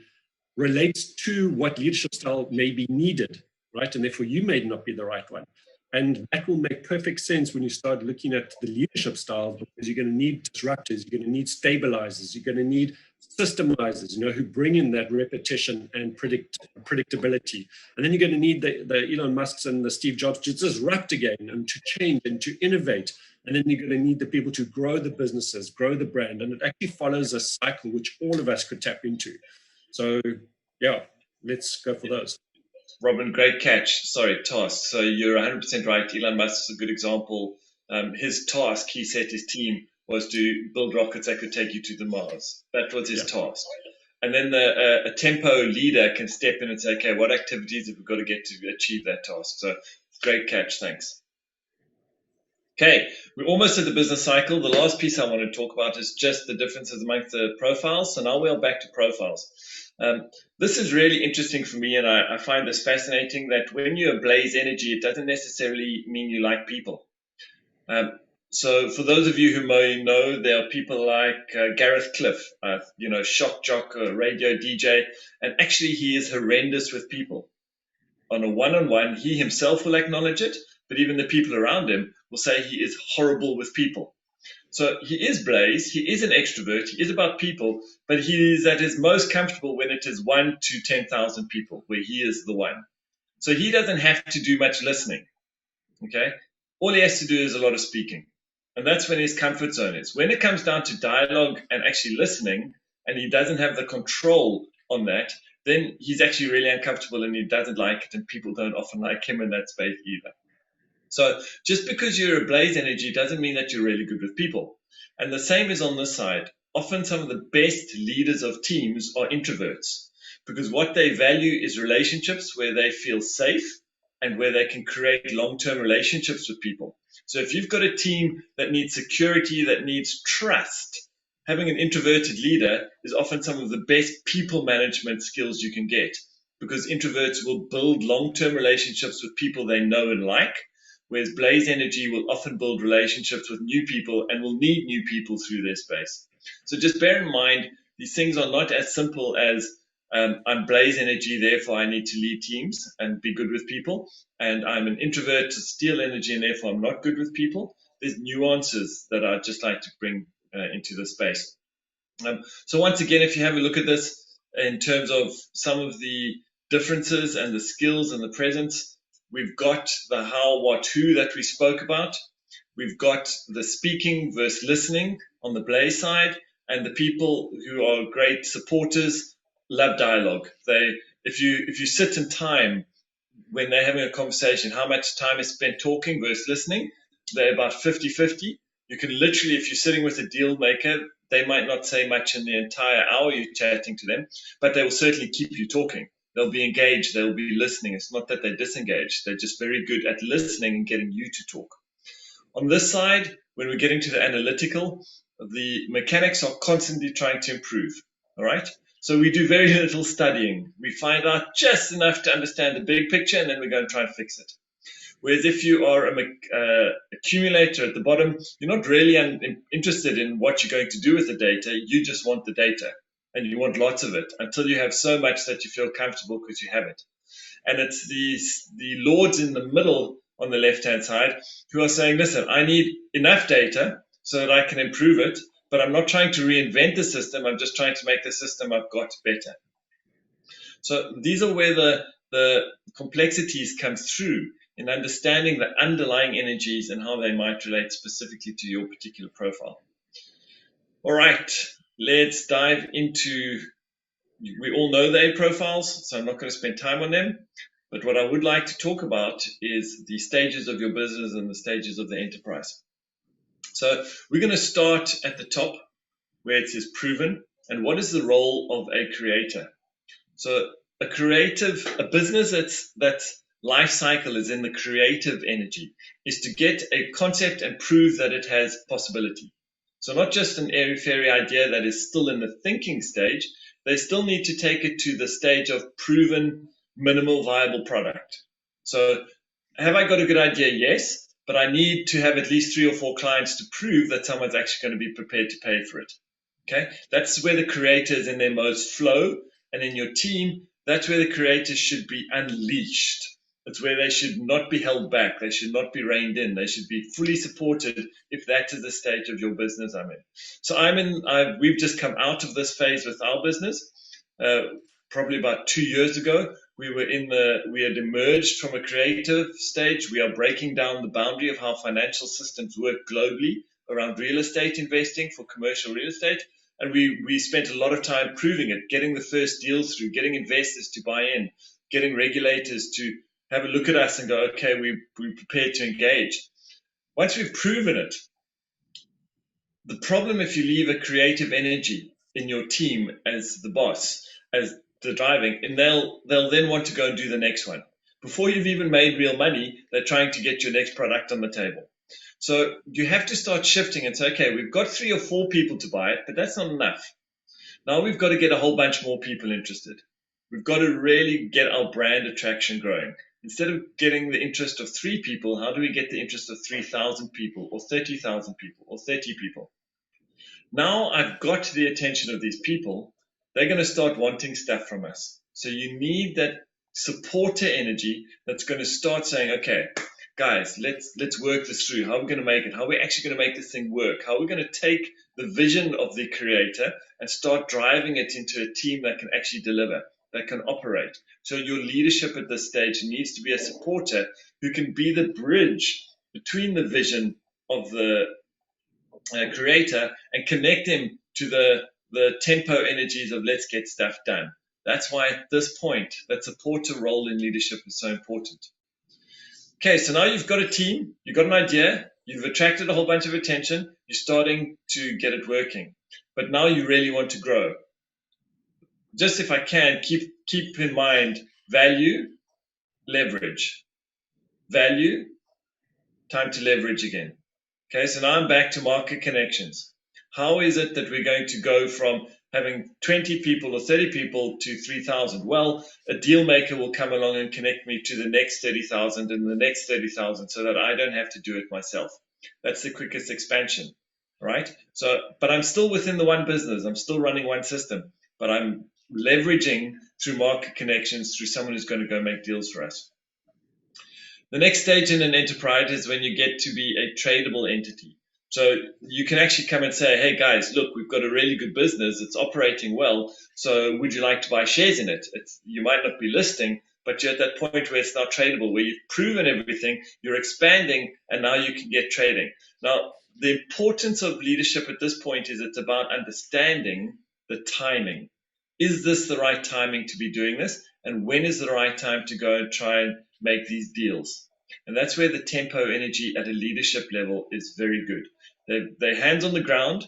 relates to what leadership style may be needed, right? And therefore you may not be the right one. And that will make perfect sense when you start looking at the leadership styles, because you're going to need disruptors, you're going to need stabilizers, you're going to need systemizers, who bring in that repetition and predictability. And then you're going to need the Elon Musks and the Steve Jobs to disrupt again and to change and to innovate. And then you're going to need the people to grow the businesses, grow the brand. And it actually follows a cycle which all of us could tap into. So, yeah, let's go for those. Robin, great catch. Sorry, task. So you're 100% right. Elon Musk is a good example. His task, he set his team, was to build rockets that could take you to the Mars. That was his task. And then a tempo leader can step in and say, okay, what activities have we got to get to achieve that task? So great catch. Thanks. Okay, we're almost at the business cycle. The last piece I want to talk about is just the differences amongst the profiles. So now we are back to profiles. This is really interesting for me, and I find this fascinating that when you ablaze energy, it doesn't necessarily mean you like people. So for those of you who may know, there are people like Gareth Cliff, shock jock, radio DJ, and actually he is horrendous with people. On a one-on-one, he himself will acknowledge it, but even the people around him will say he is horrible with people. So he is Blaze, he is an extrovert, he is about people, but he is at his most comfortable when it is 1 to 10,000 people, where he is the one. So he doesn't have to do much listening, okay? All he has to do is a lot of speaking. And that's when his comfort zone is. When it comes down to dialogue and actually listening, and he doesn't have the control on that, then he's actually really uncomfortable and he doesn't like it, and people don't often like him in that space either. So just because you're a blaze energy doesn't mean that you're really good with people. And the same is on this side. Often some of the best leaders of teams are introverts because what they value is relationships where they feel safe and where they can create long-term relationships with people. So if you've got a team that needs security, that needs trust, having an introverted leader is often some of the best people management skills you can get, because introverts will build long-term relationships with people they know and like, whereas blaze energy will often build relationships with new people and will need new people through their space. So just bear in mind, these things are not as simple as I'm blaze energy, therefore I need to lead teams and be good with people, and I'm an introvert to steel energy and therefore I'm not good with people. There's nuances that I'd just like to bring into the space. So once again, if you have a look at this in terms of some of the differences and the skills and the presence, we've got the how, what, who that we spoke about. We've got the speaking versus listening on the blaze side, and the people who are great supporters love dialogue. If you sit in time when they're having a conversation, how much time is spent talking versus listening, they're about 50-50. You can literally, if you're sitting with a deal maker, they might not say much in the entire hour you're chatting to them, but they will certainly keep you talking. They'll be engaged, they'll be listening. It's not that they're disengaged, they're just very good at listening and getting you to talk. On this side, when we're getting to the analytical, the mechanics are constantly trying to improve, all right? So we do very little studying. We find out just enough to understand the big picture, and then we go and try and fix it. Whereas if you are an accumulator at the bottom, you're not really interested in what you're going to do with the data. You just want the data, and you want lots of it until you have so much that you feel comfortable because you have it. And it's the lords in the middle on the left-hand side who are saying, listen, I need enough data so that I can improve it, but I'm not trying to reinvent the system. I'm just trying to make the system I've got better. So these are where the complexities come through in understanding the underlying energies and how they might relate specifically to your particular profile. All right, let's dive into, we all know the A profiles, so I'm not going to spend time on them. But what I would like to talk about is the stages of your business and the stages of the enterprise. So we're going to start at the top where it says proven, and what is the role of a creator? So a business that's life cycle is in the creative energy is to get a concept and prove that it has possibility. So not just an airy-fairy idea that is still in the thinking stage, they still need to take it to the stage of proven minimal viable product. So have I got a good idea? Yes, but I need to have at least 3 or 4 clients to prove that someone's actually going to be prepared to pay for it. Okay, that's where the creator is in their most flow, and in your team, that's where the creators should be unleashed. It's where they should not be held back. They should not be reined in. They should be fully supported if that is the stage of your business I'm in. So we've just come out of this phase with our business. Probably about 2 years ago, we had emerged from a creative stage. We are breaking down the boundary of how financial systems work globally around real estate investing for commercial real estate. And we spent a lot of time proving it, getting the first deals through, getting investors to buy in, getting regulators to have a look at us and go, okay, we're prepared to engage. Once we've proven it, the problem if you leave a creative energy in your team as the boss, as the driving, and they'll then want to go and do the next one. Before you've even made real money, they're trying to get your next product on the table. So you have to start shifting and say, okay, we've got 3 or 4 people to buy it, but that's not enough. Now we've got to get a whole bunch more people interested. We've got to really get our brand attraction growing. Instead of getting the interest of 3 people, how do we get the interest of 3,000 people or 30,000 people or 30 people? Now I've got the attention of these people. They're going to start wanting stuff from us. So you need that supporter energy that's going to start saying, okay, guys, let's work this through. How are we going to make it? How are we actually going to make this thing work? How are we going to take the vision of the creator and start driving it into a team that can actually deliver, that can operate? So your leadership at this stage needs to be a supporter who can be the bridge between the vision of the creator and connect him to the tempo energies of let's get stuff done. That's why at this point, that supporter role in leadership is so important. Okay, so now you've got a team, you've got an idea, you've attracted a whole bunch of attention, you're starting to get it working. But now you really want to grow. Just if I can, keep in mind value, leverage. Value, time to leverage again. Okay, so now I'm back to market connections. How is it that we're going to go from having 20 people or 30 people to 3,000? Well, a deal maker will come along and connect me to the next 30,000 and the next 30,000 so that I don't have to do it myself. That's the quickest expansion, right? So, but I'm still within the one business. I'm still running one system, but I'm leveraging through market connections through someone who's going to go make deals for us. The next stage in an enterprise is when you get to be a tradable entity. So you can actually come and say, hey guys, look, we've got a really good business. It's operating well. So would you like to buy shares in it? You might not be listing, but you're at that point where it's now tradable, where you've proven everything, you're expanding, and now you can get trading. Now, the importance of leadership at this point is it's about understanding the timing. Is this the right timing to be doing this? And when is the right time to go and try and make these deals? And that's where the tempo energy at a leadership level is very good. They're hands on the ground.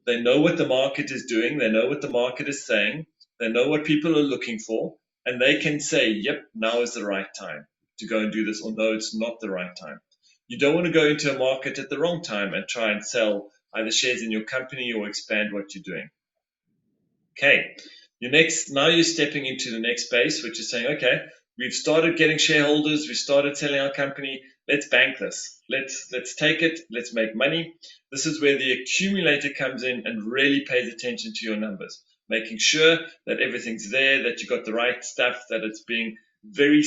They know what the market is doing. They know what the market is saying. They know what people are looking for. And they can say, yep, now is the right time to go and do this, or no, it's not the right time. You don't want to go into a market at the wrong time and try and sell either shares in your company or expand what you're doing. Okay, now you're stepping into the next space, which is saying, okay, we've started getting shareholders, we started selling our company, let's bank this. Let's take it, let's make money. This is where the accumulator comes in and really pays attention to your numbers, making sure that everything's there, that you got the right stuff, that it's being very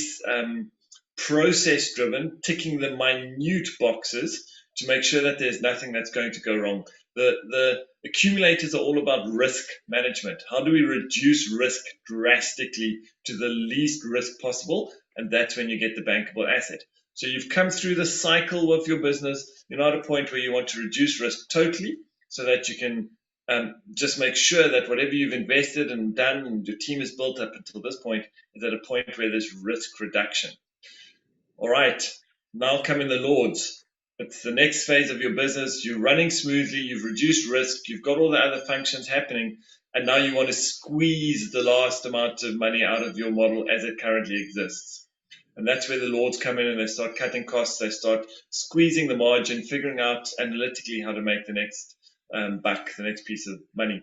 process driven, ticking the minute boxes to make sure that there's nothing that's going to go wrong. The accumulators are all about risk management. How do we reduce risk drastically to the least risk possible? And that's when you get the bankable asset. So you've come through the cycle of your business. You're not at a point where you want to reduce risk totally so that you can just make sure that whatever you've invested and done and your team is built up until this point is at a point where there's risk reduction. All right, now come in the Lords. It's the next phase of your business. You're running smoothly. You've reduced risk. You've got all the other functions happening. And now you want to squeeze the last amount of money out of your model as it currently exists. And that's where the Lords come in and they start cutting costs. They start squeezing the margin, figuring out analytically how to make the next buck, the next piece of money.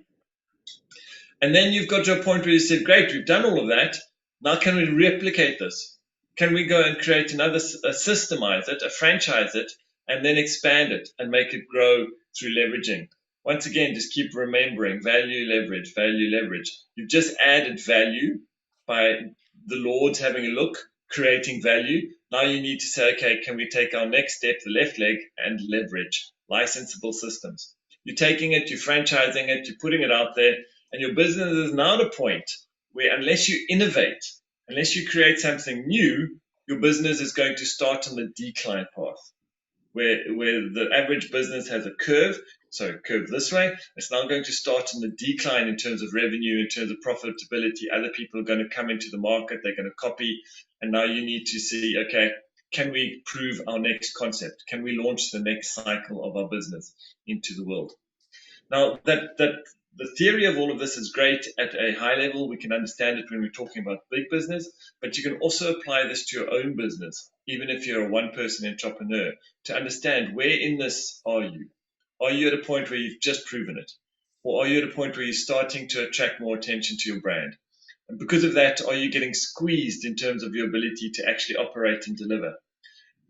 And then you've got to a point where you said, great, we've done all of that. Now can we replicate this? Can we go and create another, systemize it, franchise it, and then expand it and make it grow through leveraging? Once again, just keep remembering value, leverage, value, leverage. You've just added value by the Lords having a look, creating value. Now you need to say, okay, can we take our next step, the left leg, and leverage licensable systems? You're taking it, you're franchising it, you're putting it out there, and your business is now at a point where unless you innovate, unless you create something new, your business is going to start on the decline path, where the average business has a curve, so a curve this way. It's now going to start on the decline in terms of revenue, in terms of profitability. Other people are going to come into the market, they're going to copy, and now you need to see, okay, can we prove our next concept? Can we launch the next cycle of our business into the world? Now, that the theory of all of this is great at a high level. We can understand it when we're talking about big business, but you can also apply this to your own business, even if you're a one-person entrepreneur, to understand where in this are you. Are you at a point where you've just proven it? Or are you at a point where you're starting to attract more attention to your brand? And because of that, are you getting squeezed in terms of your ability to actually operate and deliver?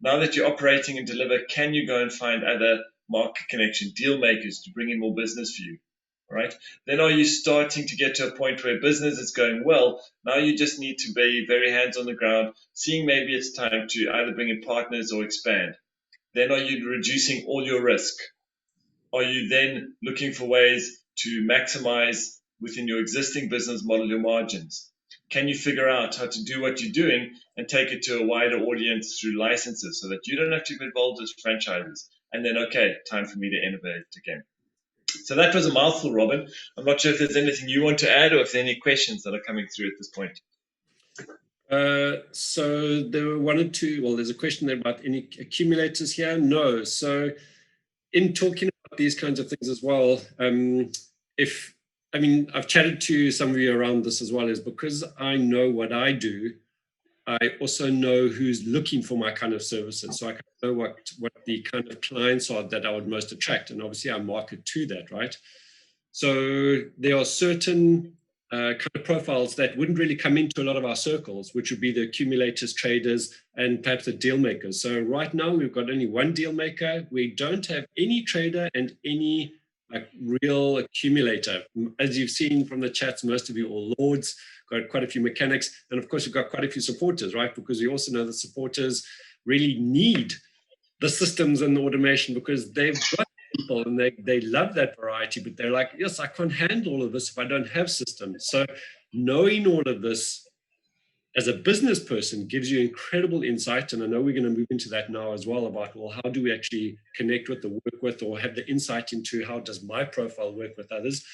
Now that you're operating and deliver, can you go and find other market connection deal makers to bring in more business for you? Right? Then are you starting to get to a point where business is going well? Now you just need to be very hands on the ground, seeing maybe it's time to either bring in partners or expand. Then are you reducing all your risk? Are you then looking for ways to maximize within your existing business model your margins? Can you figure out how to do what you're doing and take it to a wider audience through licenses so that you don't have to be involved as franchises? And then, okay, time for me to innovate again. So that was a mouthful, Robin. I'm not sure if there's anything you want to add or if there are any questions that are coming through at this point. So there were one or two, well, there's a question there about any accumulators here. No. So in talking about these kinds of things as well, I've chatted to some of you around this as well, is because I know what I do, I also know who's looking for my kind of services. So I can know what the kind of clients are that I would most attract. And obviously I market to that, right? So there are certain kind of profiles that wouldn't really come into a lot of our circles, which would be the accumulators, traders, and perhaps the deal makers. So right now we've got only one deal maker. We don't have any trader and any real accumulator. As you've seen from the chats, most of you are lords, got quite a few mechanics, and of course we've got quite a few supporters, right? Because we also know the supporters really need the systems and the automation because they've got people and they love that variety, but they're like, yes, I can't handle all of this if I don't have systems. So knowing all of this as a business person gives you incredible insight. And I know we're going to move into that now as well about, well, how do we actually connect with the work with, or have the insight into how does my profile work with others?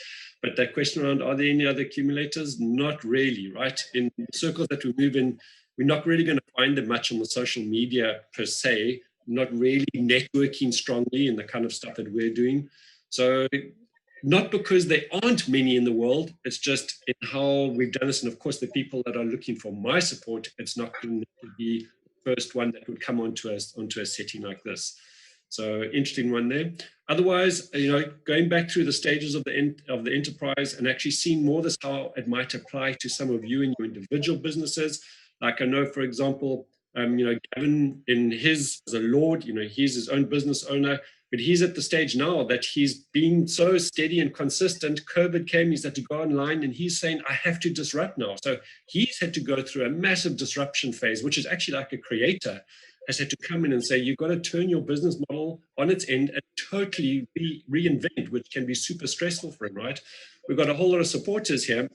But that question around, are there any other accumulators? Not really, right? In the circles that we move in, we're not really going to find them much on the social media per se, not really networking strongly in the kind of stuff that we're doing. So not because there aren't many in the world, it's just in how we've done this. And of course, the people that are looking for my support, it's not going to be the first one that would come onto a setting like this. So interesting one there. Otherwise, going back through the stages of the enterprise and actually seeing more this, how it might apply to some of you in your individual businesses. Like I know, for example, Gavin as a lord, he's his own business owner, but he's at the stage now that he's been so steady and consistent. COVID came, he's had to go online, and he's saying, I have to disrupt now. So he's had to go through a massive disruption phase, which is actually like a creator has had to come in and say, you've got to turn your business model on its end and totally reinvent, which can be super stressful for him, right? We've got a whole lot of supporters here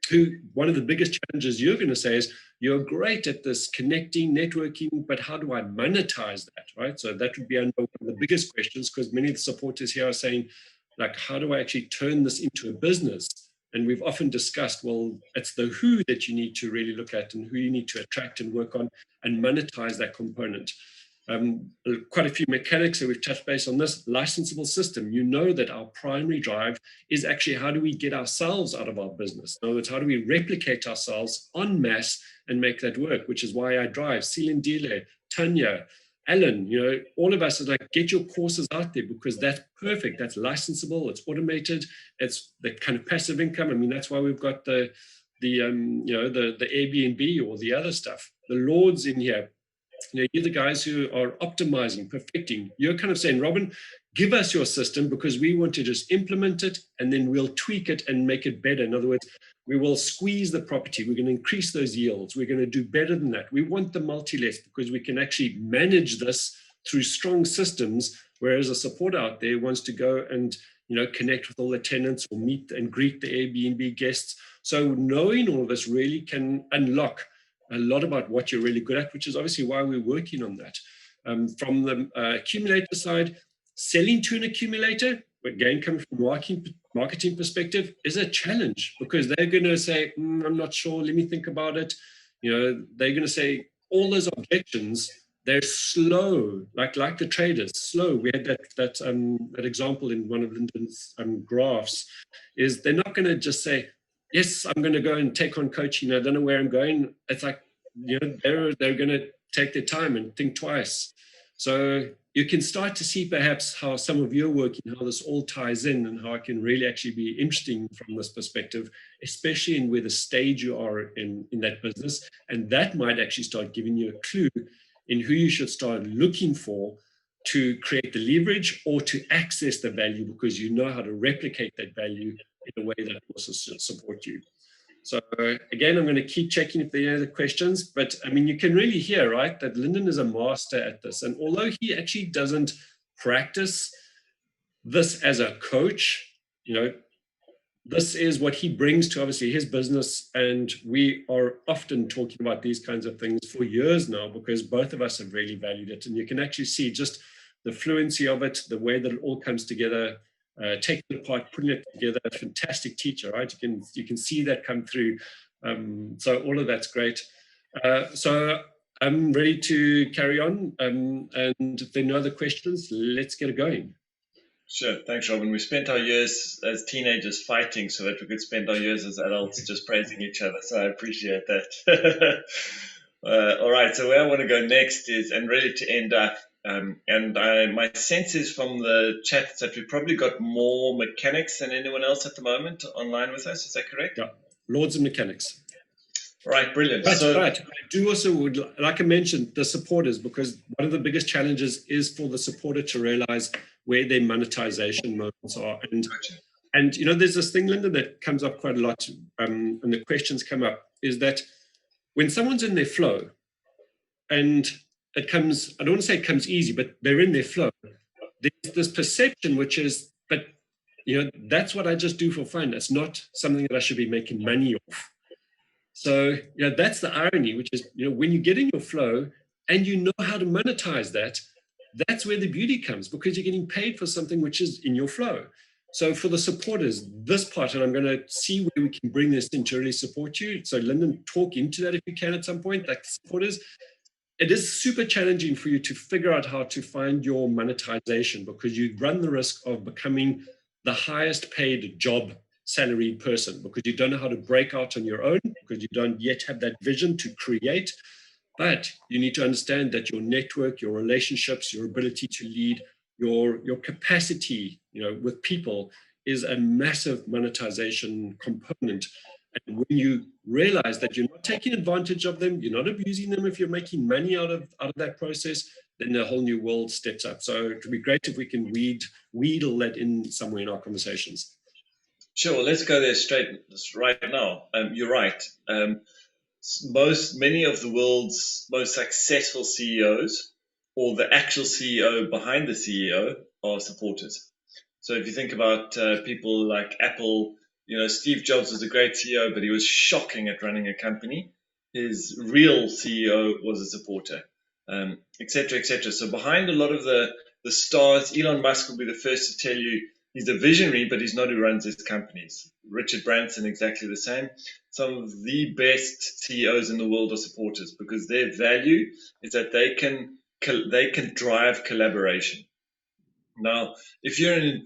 who, one of the biggest challenges you're going to say is, you're great at this connecting, networking, but how do I monetize that, right? So that would be one of the biggest questions, because many of the supporters here are saying, like, how do I actually turn this into a business? And we've often discussed, well, it's the who that you need to really look at and who you need to attract and work on and monetize that component. Quite a few mechanics, so we've touched base on this licensable system. You know that our primary drive is actually, how do we get ourselves out of our business? In other words, how do we replicate ourselves en masse and make that work, which is why I drive Celine Dile, Tanya, Alan, all of us are like, get your courses out there, because that's perfect. That's licensable. It's automated. It's the kind of passive income. I mean, that's why we've got the Airbnb or the other stuff. The lords in here, you're the guys who are optimizing, perfecting. You're kind of saying, Robin, give us your system because we want to just implement it and then we'll tweak it and make it better. In other words, we will squeeze the property. We're going to increase those yields. We're going to do better than that. We want the multi-let because we can actually manage this through strong systems, whereas a supporter out there wants to go and connect with all the tenants or meet and greet the Airbnb guests. So knowing all of this really can unlock a lot about what you're really good at, which is obviously why we're working on that. From the accumulator side, selling to an accumulator, again, coming from marketing perspective, is a challenge, because they're going to say, I'm not sure, let me think about it. They're going to say all those objections, they're slow, like the traders, slow. We had that example in one of Linden's graphs, is they're not going to just say, yes, I'm going to go and take on coaching. I don't know where I'm going. It's like, they're going to take their time and think twice. So you can start to see perhaps how some of your work and how this all ties in, and how it can really actually be interesting from this perspective, especially in where the stage you are in that business. And that might actually start giving you a clue in who you should start looking for to create the leverage or to access the value, because you know how to replicate that value in a way that also support you. So again, I'm going to keep checking if there are other questions, but I mean, you can really hear, right, that Linden is a master at this. And although he actually doesn't practice this as a coach, this is what he brings to obviously his business. And we are often talking about these kinds of things for years now, because both of us have really valued it. And you can actually see just the fluency of it, the way that it all comes together, taking it apart, putting it together. A fantastic teacher, right? You can see that come through. So all of that's great. So I'm ready to carry on. And if there are no other questions, let's get it going. Sure. Thanks, Robin. We spent our years as teenagers fighting so that we could spend our years as adults just praising each other. So I appreciate that. All right. So where I want to go next is, and really to end up, my sense is from the chat that we've probably got more mechanics than anyone else at the moment online with us. Is that correct? Yeah. Lords of Mechanics. Right, brilliant. Right. I do also would, like I mentioned, the supporters, because one of the biggest challenges is for the supporter to realize where their monetization moments are. And there's this thing, Linda, that comes up quite a lot, and the questions come up, is that when someone's in their flow, and it comes, I don't want to say it comes easy, but they're in their flow, there's this perception which is, but that's what I just do for fun. It's not something that I should be making money off. So, that's the irony, which is, when you get in your flow and you know how to monetize that, that's where the beauty comes, because you're getting paid for something which is in your flow. So for the supporters, this part, and I'm going to see where we can bring this in to really support you. So Linden, talk into that if you can at some point, like supporters. It is super challenging for you to figure out how to find your monetization, because you run the risk of becoming the highest paid job salaried person, because you don't know how to break out on your own, because you don't yet have that vision to create. But you need to understand that your network, your relationships, your ability to lead, your capacity, with people is a massive monetization component. And when you realize that you're not taking advantage of them, you're not abusing them, if you're making money out of that process, then a whole new world steps up. So it would be great if we can wheedle that in somewhere in our conversations. Sure, well, let's go there right now. You're right. Many of the world's most successful CEOs, or the actual CEO behind the CEO, are supporters. So if you think about people like Apple, Steve Jobs was a great CEO, but he was shocking at running a company. His real CEO was a supporter, et cetera, et cetera. So behind a lot of the stars, Elon Musk will be the first to tell you he's a visionary, but he's not who runs his companies. Richard Branson, exactly the same. Some of the best CEOs in the world are supporters, because their value is that they can drive collaboration. Now, if you're an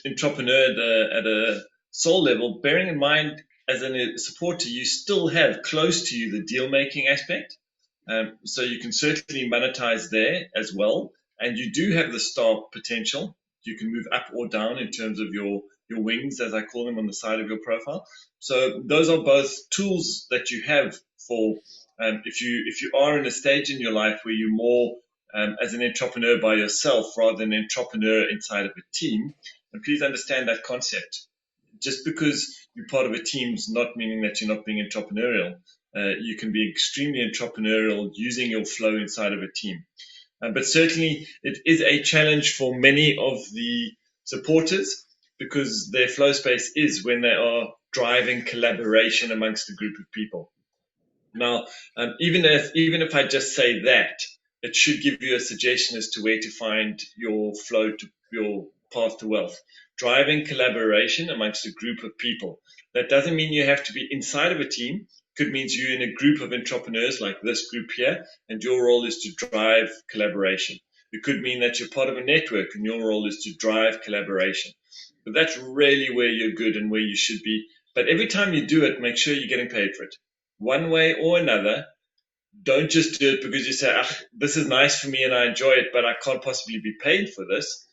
entrepreneur at a soul level, bearing in mind as a supporter, you still have close to you the deal making aspect. So you can certainly monetize there as well. And you do have the star potential. You can move up or down in terms of your wings, as I call them, on the side of your profile. So those are both tools that you have for if you are in a stage in your life where you're more as an entrepreneur by yourself rather than an entrepreneur inside of a team. And please understand that concept. Just because you're part of a team is not meaning that you're not being entrepreneurial. You can be extremely entrepreneurial using your flow inside of a team. But certainly it is a challenge for many of the supporters, because their flow space is when they are driving collaboration amongst a group of people. Now, even if I just say that, it should give you a suggestion as to where to find your flow to your path to wealth. Driving collaboration amongst a group of people. That doesn't mean you have to be inside of a team. could mean you're in a group of entrepreneurs like this group here, and your role is to drive collaboration. It could mean that you're part of a network and your role is to drive collaboration. But that's really where you're good and where you should be. But every time you do it, make sure you're getting paid for it. One way or another, don't just do it because you say, this is nice for me and I enjoy it, but I can't possibly be paid for this.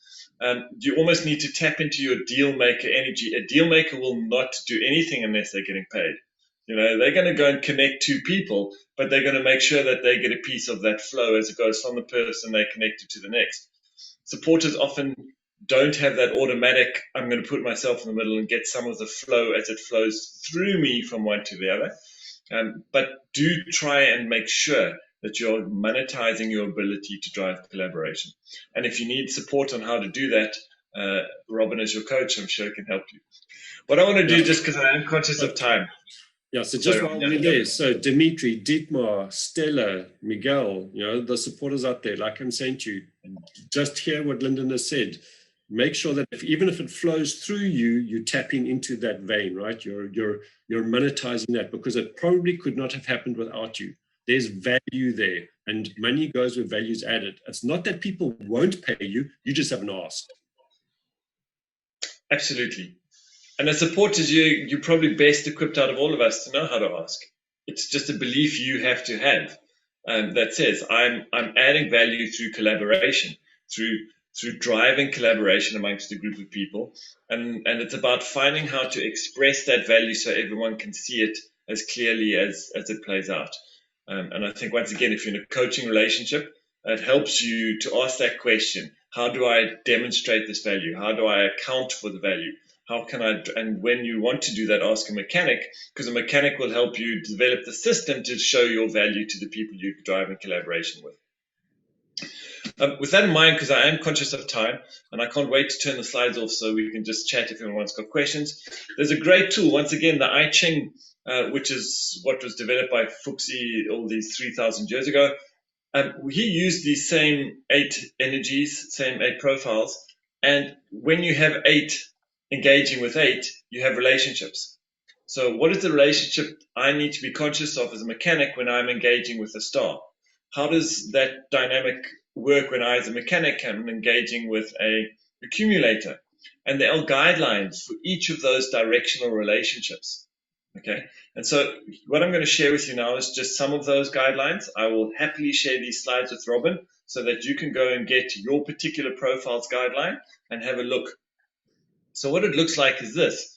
You almost need to tap into your deal maker energy. A deal maker will not do anything unless they're getting paid. They're going to go and connect two people, but they're going to make sure that they get a piece of that flow as it goes from the person they connected to the next. Supporters often don't have that automatic, I'm going to put myself in the middle and get some of the flow as it flows through me from one to the other. But do try and make sure that you're monetizing your ability to drive collaboration. And if you need support on how to do that, Robin, as your coach, I'm sure can help you. What I want to do, just because I am conscious of time. Yeah, so just while we're there, so Dimitri, Dietmar, Stella, Miguel, the supporters out there, like I'm saying to you, just hear what Linden has said. Make sure that even if it flows through you, you're tapping into that vein, right? You're monetizing that, because it probably could not have happened without you. There's value there, and money goes where value's added. It's not that people won't pay you, you just haven't asked. Absolutely. And as supporters, you're probably best equipped out of all of us to know how to ask. It's just a belief you have to have that says, I'm adding value through collaboration, through driving collaboration amongst a group of people. And it's about finding how to express that value so everyone can see it as clearly as it plays out. And I think, once again, if you're in a coaching relationship, it helps you to ask that question. How do I demonstrate this value? How do I account for the value? How can I, and when you want to do that, ask a mechanic, because a mechanic will help you develop the system to show your value to the people you drive in collaboration with. With that in mind, because I am conscious of time and I can't wait to turn the slides off so we can just chat if anyone's got questions. There's a great tool, once again, the I Ching, which is what was developed by Fuxi all these 3,000 years ago. He used these same 8 energies, same 8 profiles, and when you have 8 engaging with 8, you have relationships. So what is the relationship I need to be conscious of as a mechanic when I'm engaging with a star? How does that dynamic work when I, as a mechanic, am engaging with a accumulator? And there are guidelines for each of those directional relationships. Okay, and so what I'm going to share with you now is just some of those guidelines. I will happily share these slides with Robin so that you can go and get your particular profile's guideline and have a look. So what it looks like is this.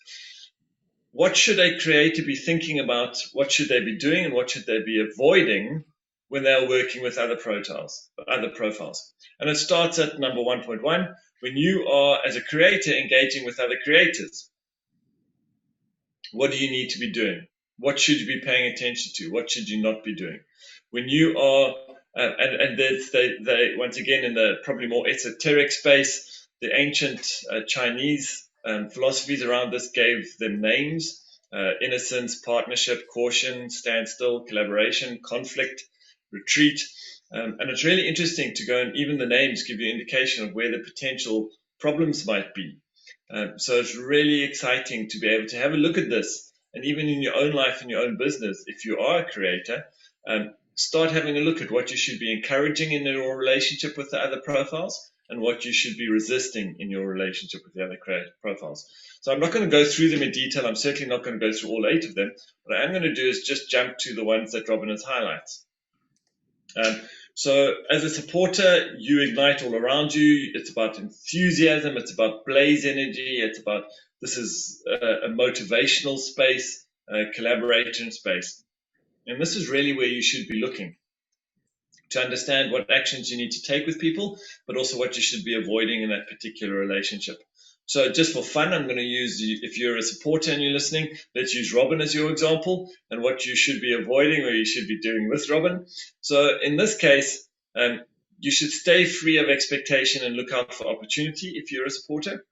What should a creator be thinking about? What should they be doing, and what should they be avoiding when they're working with other profiles? And it starts at number 1.1, when you are, as a creator, engaging with other creators. What do you need to be doing? What should you be paying attention to? What should you not be doing? When you are, and they once again, in the probably more esoteric space, the ancient Chinese philosophies around this gave them names: innocence, partnership, caution, standstill, collaboration, conflict, retreat. And it's really interesting to go, and even the names give you an indication of where the potential problems might be. So it's really exciting to be able to have a look at this, and even in your own life and your own business, if you are a creator, start having a look at what you should be encouraging in your relationship with the other profiles and what you should be resisting in your relationship with the other profiles. So I'm not going to go through them in detail. I'm certainly not going to go through all 8 of them. What I am going to do is just jump to the ones that Robin has highlights. So as a supporter, you ignite all around you. It's about enthusiasm. It's about blaze energy. It's about, this is a motivational space, a collaboration space. And this is really where you should be looking to understand what actions you need to take with people, but also what you should be avoiding in that particular relationship. So just for fun, I'm going to use, if you're a supporter and you're listening, let's use Robin as your example and what you should be avoiding or you should be doing with Robin. So in this case, you should stay free of expectation and look out for opportunity if you're a supporter.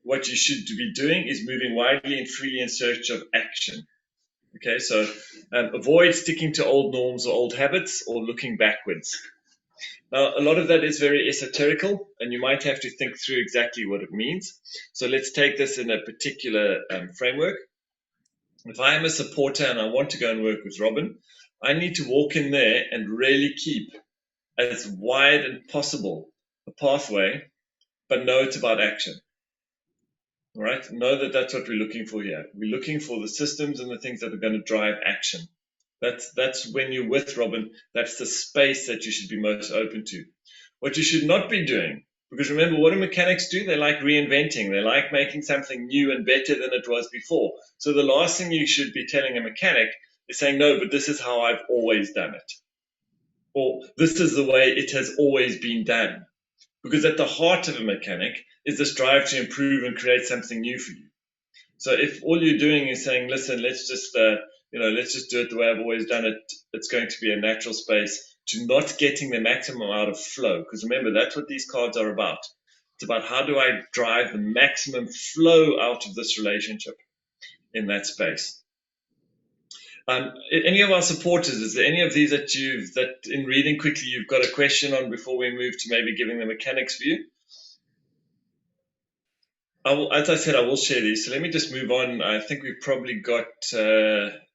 What you should be doing is moving widely and freely in search of action. Okay, so avoid sticking to old norms or old habits or looking backwards. Now, a lot of that is very esoterical, and you might have to think through exactly what it means. So let's take this in a particular framework. If I am a supporter and I want to go and work with Robin, I need to walk in there and really keep as wide as possible a pathway, but know it's about action. All right? Know that that's what we're looking for here. We're looking for the systems and the things that are going to drive action. That's when you're with Robin, that's the space that you should be most open to. What you should not be doing, because remember, what do mechanics do? They like reinventing. They like making something new and better than it was before. So the last thing you should be telling a mechanic is saying, no, but this is how I've always done it. Or this is the way it has always been done. Because at the heart of a mechanic is this drive to improve and create something new for you. So if all you're doing is saying, listen, let's just do it the way I've always done it, it's going to be a natural space to not getting the maximum out of flow. Because remember, that's what these cards are about. It's about how do I drive the maximum flow out of this relationship in that space. Any of our supporters, is there any of these that in reading quickly you've got a question on before we move to maybe giving the mechanics view? As I said, I will share these. So let me just move on. I think we've probably got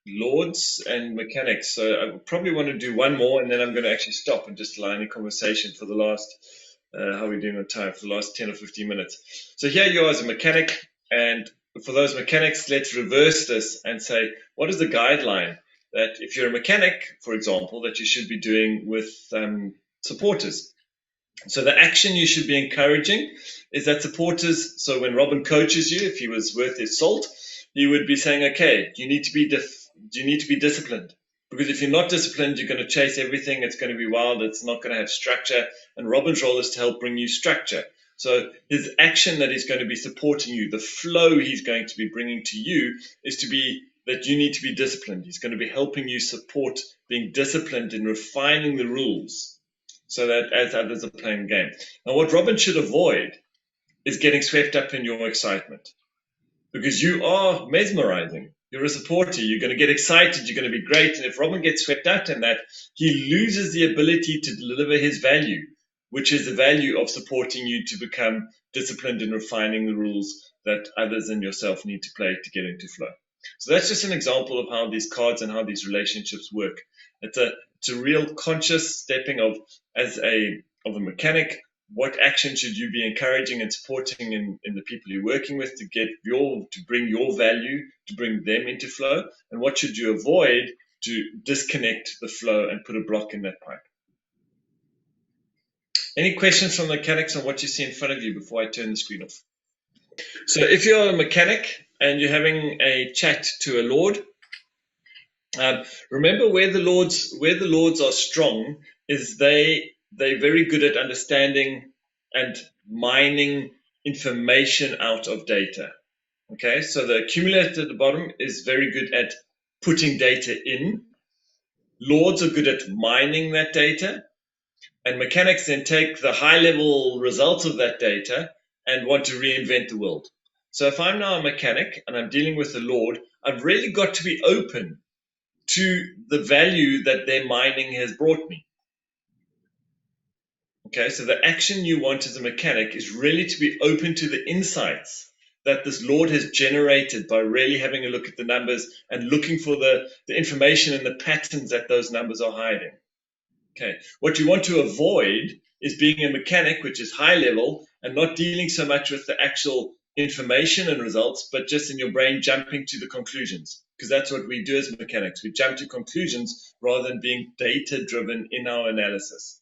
Lords and mechanics. So I probably want to do one more, and then I'm going to actually stop and just line a conversation for the last, how are we doing on time, for the last 10 or 15 minutes. So here you are as a mechanic, and for those mechanics, let's reverse this and say, what is the guideline that if you're a mechanic, for example, that you should be doing with supporters? So the action you should be encouraging is that supporters, so when Robin coaches you, if he was worth his salt, he would be saying, okay, you need to be disciplined. Because if you're not disciplined, you're going to chase everything. It's going to be wild. It's not going to have structure. And Robin's role is to help bring you structure. So his action that he's going to be supporting you, the flow he's going to be bringing to you is to be that you need to be disciplined. He's going to be helping you support being disciplined in refining the rules so that as others are playing the game. Now, what Robin should avoid is getting swept up in your excitement, because you are mesmerizing. You're a supporter. You're going to get excited. You're going to be great. And if Robin gets swept up in that, he loses the ability to deliver his value, which is the value of supporting you to become disciplined in refining the rules that others and yourself need to play to get into flow. So that's just an example of how these cards and how these relationships work. It's a real conscious stepping of a mechanic. What action should you be encouraging and supporting in the people you're working with to bring your value, to bring them into flow? And what should you avoid to disconnect the flow and put a block in that pipe? Any questions from the mechanics on what you see in front of you before I turn the screen off? So if you're a mechanic and you're having a chat to a lord, remember where the lords are strong is they're very good at understanding and mining information out of data. Okay, so the accumulator at the bottom is very good at putting data in. Lords are good at mining that data, and mechanics then take the high level results of that data and want to reinvent the world. So if I'm now a mechanic and I'm dealing with a lord, I've really got to be open to the value that their mining has brought me. Okay, so the action you want as a mechanic is really to be open to the insights that this Lord has generated by really having a look at the numbers and looking for the information and the patterns that those numbers are hiding. Okay, what you want to avoid is being a mechanic, which is high level and not dealing so much with the actual information and results, but just in your brain jumping to the conclusions, because that's what we do as mechanics. We jump to conclusions rather than being data driven in our analysis.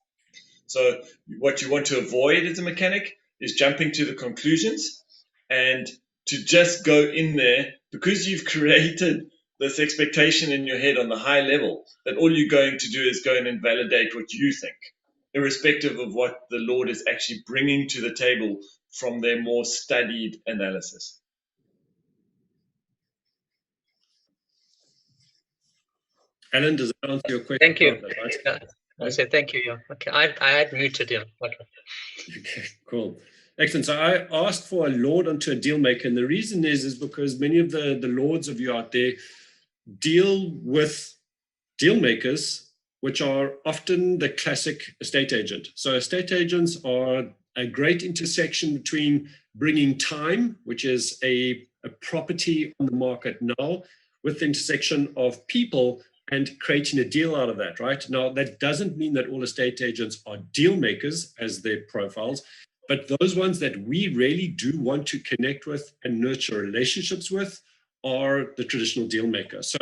So what you want to avoid as a mechanic is jumping to the conclusions and to just go in there because you've created this expectation in your head on the high level that all you're going to do is go in and validate what you think, irrespective of what the Lord is actually bringing to the table from their more studied analysis. Alan, does that answer your question? Thank you. That, right? Yeah, I said thank you. Yeah. Okay, I had muted you. Okay. Okay, cool. Excellent. So I asked for a lord onto a deal maker, and the reason is because many of the lords of you out there deal with deal makers, which are often the classic estate agent. So estate agents are a great intersection between bringing time, which is a property on the market now, with the intersection of people and creating a deal out of that, right? Now, that doesn't mean that all estate agents are deal makers as their profiles, but those ones that we really do want to connect with and nurture relationships with are the traditional deal maker. So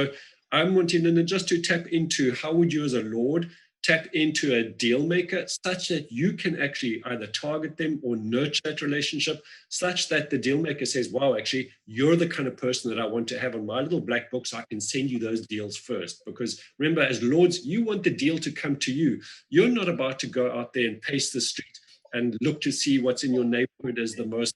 I'm wanting Linden just to tap into how would you as a Lord tap into a deal maker such that you can actually either target them or nurture that relationship such that the deal maker says, wow, actually, you're the kind of person that I want to have on my little black book so I can send you those deals first. Because remember, as Lords, you want the deal to come to you. You're not about to go out there and pace the street and look to see what's in your neighborhood as the most,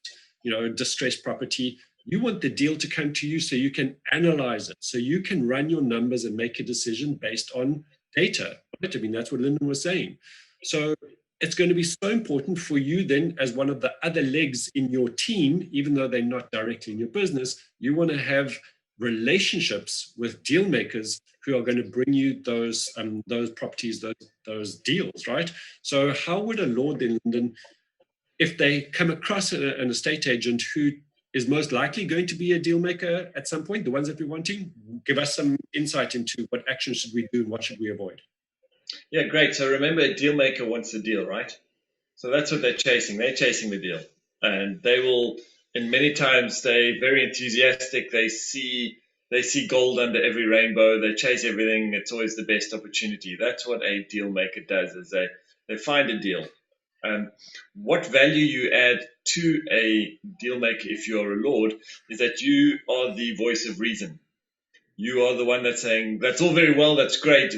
distressed property. You want the deal to come to you so you can analyze it, so you can run your numbers and make a decision based on data. I mean, that's what Linden was saying. So it's going to be so important for you then as one of the other legs in your team, even though they're not directly in your business, you want to have relationships with deal makers who are going to bring you those properties, those deals, right? So how would a Lord then, Linden, if they come across an estate agent who is most likely going to be a deal maker at some point, the ones that we're wanting, give us some insight into what action should we do and what should we avoid? Yeah, great. So remember, a deal maker wants the deal, right? So that's what they're chasing. They're chasing the deal. And they will, and many times they're very enthusiastic. They see gold under every rainbow. They chase everything. It's always the best opportunity. That's what a deal maker does, is they find a deal. What value you add to a deal maker if you're a Lord is that you are the voice of reason. You are the one that's saying, that's all very well, that's great,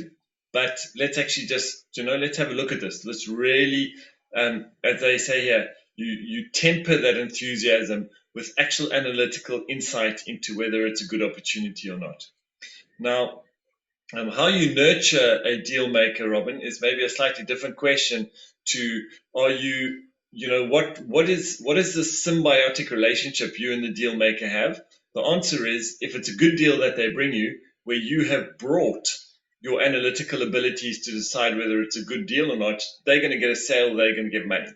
but let's actually just, let's have a look at this. Let's really, as they say here, you temper that enthusiasm with actual analytical insight into whether it's a good opportunity or not. Now, how you nurture a deal maker, Robin, is maybe a slightly different question to, are you, what is the symbiotic relationship you and the deal maker have? The answer is, if it's a good deal that they bring you, where you have brought your analytical abilities to decide whether it's a good deal or not, they're going to get a sale, they're going to get money.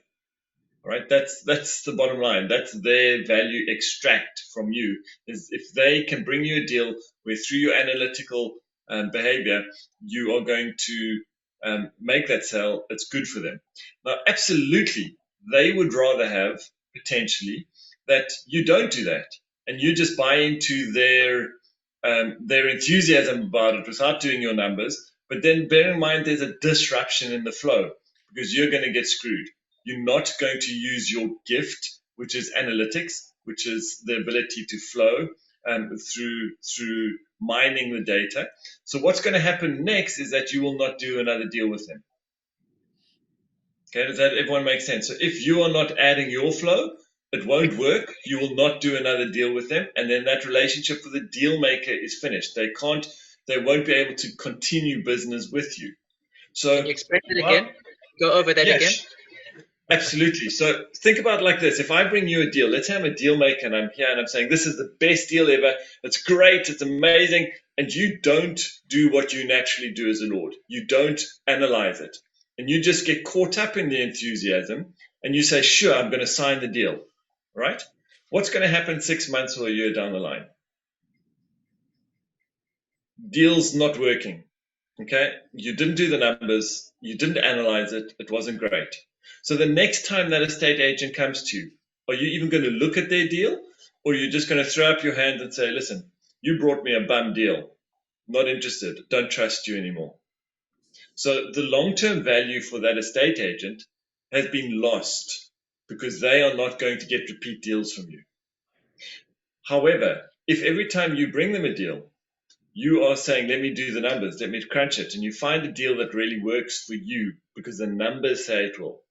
All right, that's the bottom line. That's their value extract from you, is if they can bring you a deal where through your analytical behavior, you are going to make that sale, it's good for them. Now, absolutely, they would rather have, potentially, that you don't do that and you just buy into their enthusiasm about it without doing your numbers. But then bear in mind there's a disruption in the flow because you're going to get screwed. You're not going to use your gift, which is analytics, which is the ability to flow through mining the data. So what's going to happen next is that you will not do another deal with them. Okay, does that everyone make sense? So if you are not adding your flow, it won't work. You will not do another deal with them, and then that relationship with the deal maker is finished. They won't be able to continue business with you. So can you explain it again? Go over that again. Absolutely. So think about it like this. If I bring you a deal, let's say I'm a deal maker and I'm here and I'm saying, this is the best deal ever. It's great. It's amazing. And you don't do what you naturally do as a Lord. You don't analyze it. And you just get caught up in the enthusiasm and you say, sure, I'm going to sign the deal. Right? What's going to happen 6 months or a year down the line? Deal's not working. Okay? You didn't do the numbers. You didn't analyze it. It wasn't great. So the next time that estate agent comes to you, are you even going to look at their deal? Or are you just going to throw up your hands and say, listen, you brought me a bum deal. Not interested. Don't trust you anymore. So the long-term value for that estate agent has been lost because they are not going to get repeat deals from you. However, if every time you bring them a deal, you are saying, let me do the numbers, let me crunch it, and you find a deal that really works for you because the numbers say it will.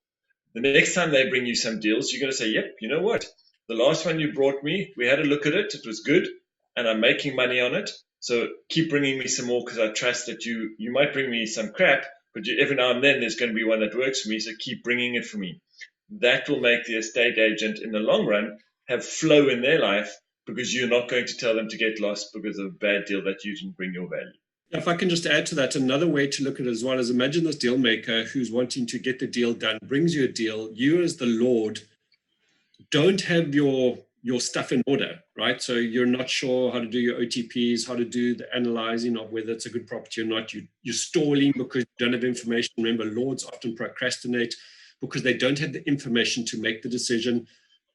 The next time they bring you some deals, you're going to say, yep, you know what? The last one you brought me, we had a look at it. It was good, and I'm making money on it. So keep bringing me some more because I trust that you might bring me some crap, but every now and then there's going to be one that works for me, so keep bringing it for me. That will make the estate agent in the long run have flow in their life because you're not going to tell them to get lost because of a bad deal that you didn't bring your value. If I can just add to that, another way to look at it as well is imagine this deal maker who's wanting to get the deal done, brings you a deal. You as the Lord don't have your your stuff in order, right? So you're not sure how to do your OTPs, how to do the analyzing of whether it's a good property or not. You're stalling because you don't have information. Remember, lords often procrastinate because they don't have the information to make the decision.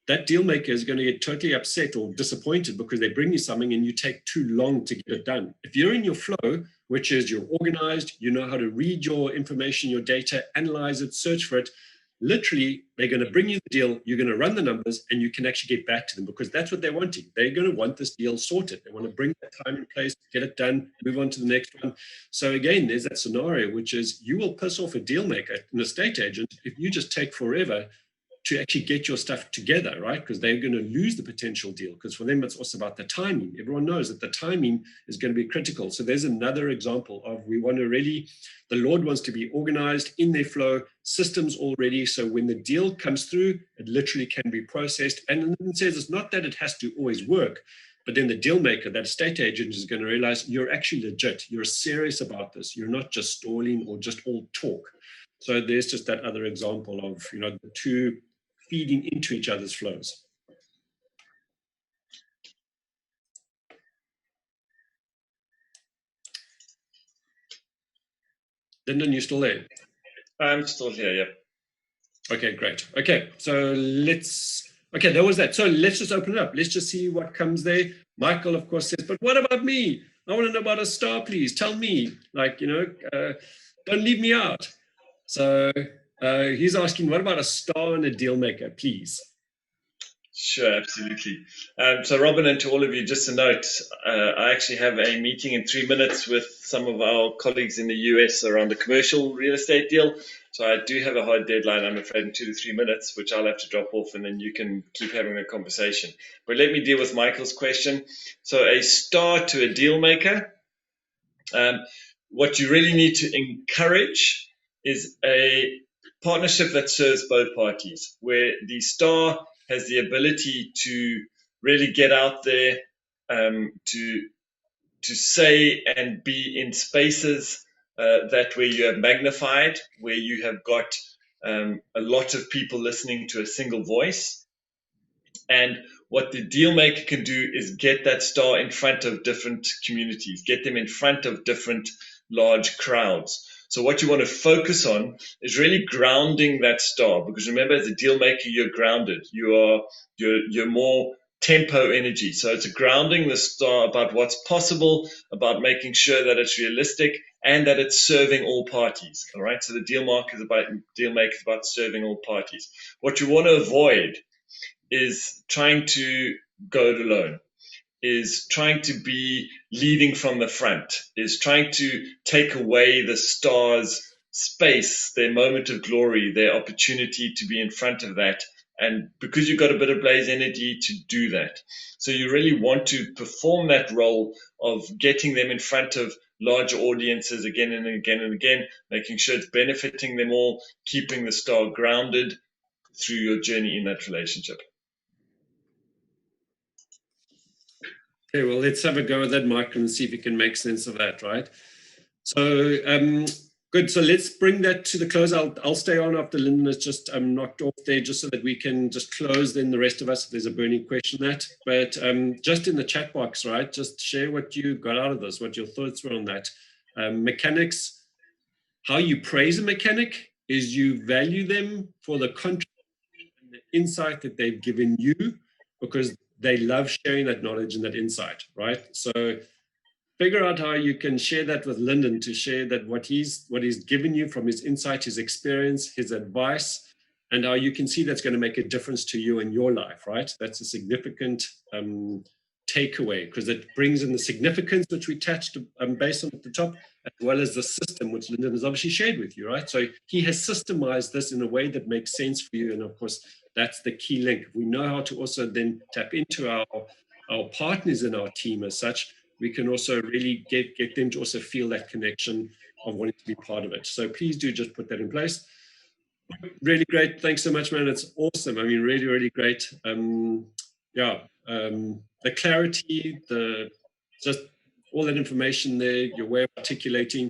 That deal maker is going to get totally upset or disappointed because they bring you something and you take too long to get it done. If you're in your flow, which is you're organized, you know how to read your information, your data, analyze it, search for it, literally, they're going to bring you the deal, you're going to run the numbers, and you can actually get back to them because that's what they're wanting. They're going to want this deal sorted. They want to bring that time in place, get it done, move on to the next one. So again, there's that scenario, which is you will piss off a deal maker, an estate agent, if you just take forever to actually get your stuff together, right? Because they're going to lose the potential deal. Because for them, it's also about the timing. Everyone knows that the timing is going to be critical. So there's another example of we want to really, the Lord wants to be organized in their flow, systems already. So when the deal comes through, it literally can be processed. And it says it's not that it has to always work, but then the deal maker, that estate agent, is going to realize you're actually legit. You're serious about this. You're not just stalling or just all talk. So there's just that other example of, the two feeding into each other's flows. Linden, you still there? I'm still here, yeah. Okay, great. Okay, so that was that. So let's just open it up. Let's just see what comes there. Michael, of course, says, but what about me? I want to know about a star, please. Tell me, don't leave me out. So he's asking, what about a star and a deal maker, please? Sure, absolutely. So Robin, and to all of you, just a note, I actually have a meeting in 3 minutes with some of our colleagues in the US around a commercial real estate deal. So I do have a hard deadline, I'm afraid, in 2 to 3 minutes, which I'll have to drop off, and then you can keep having a conversation. But let me deal with Michael's question. So a star to a deal maker, what you really need to encourage is a partnership that serves both parties, where the star has the ability to really get out there, to say and be in spaces that where you have magnified, where you have got a lot of people listening to a single voice. And what the deal maker can do is get that star in front of different communities, get them in front of different large crowds. So what you want to focus on is really grounding that star, because remember, as a deal maker, you're grounded. You're more tempo energy. So it's grounding the star about what's possible, about making sure that it's realistic and that it's serving all parties. All right. So the deal maker is about serving all parties. What you want to avoid is trying to go it alone, is trying to be leading from the front, is trying to take away the star's space, their moment of glory, their opportunity to be in front of that. And because you've got a bit of blaze energy to do that. So you really want to perform that role of getting them in front of larger audiences again and again and again, making sure it's benefiting them all, keeping the star grounded through your journey in that relationship. Okay, well, let's have a go at that, Michael, and see if we can make sense of that, right? So, good. So let's bring that to the close. I'll stay on after Linden has just knocked off there, just so that we can just close. Then the rest of us, if there's a burning question, But just in the chat box, right? Just share what you got out of this, what your thoughts were on that. Mechanics, how you praise a mechanic is you value them for the contribution and the insight that they've given you, because they love sharing that knowledge and that insight, right? So figure out how you can share that with Linden, to share that what he's given you from his insight, his experience, his advice, and how you can see that's going to make a difference to you in your life, right? That's a significant takeaway, because it brings in the significance which we touched based on at the top, as well as the system which Linden has obviously shared with you, right? So he has systemized this in a way that makes sense for you, and of course that's the key link. We know how to also then tap into our partners in our team as such. We can also really get them to also feel that connection of wanting to be part of it. So please do just put that in place. Really great. Thanks so much, man. It's awesome. I mean, really, really great. The clarity, just all that information there, your way of articulating.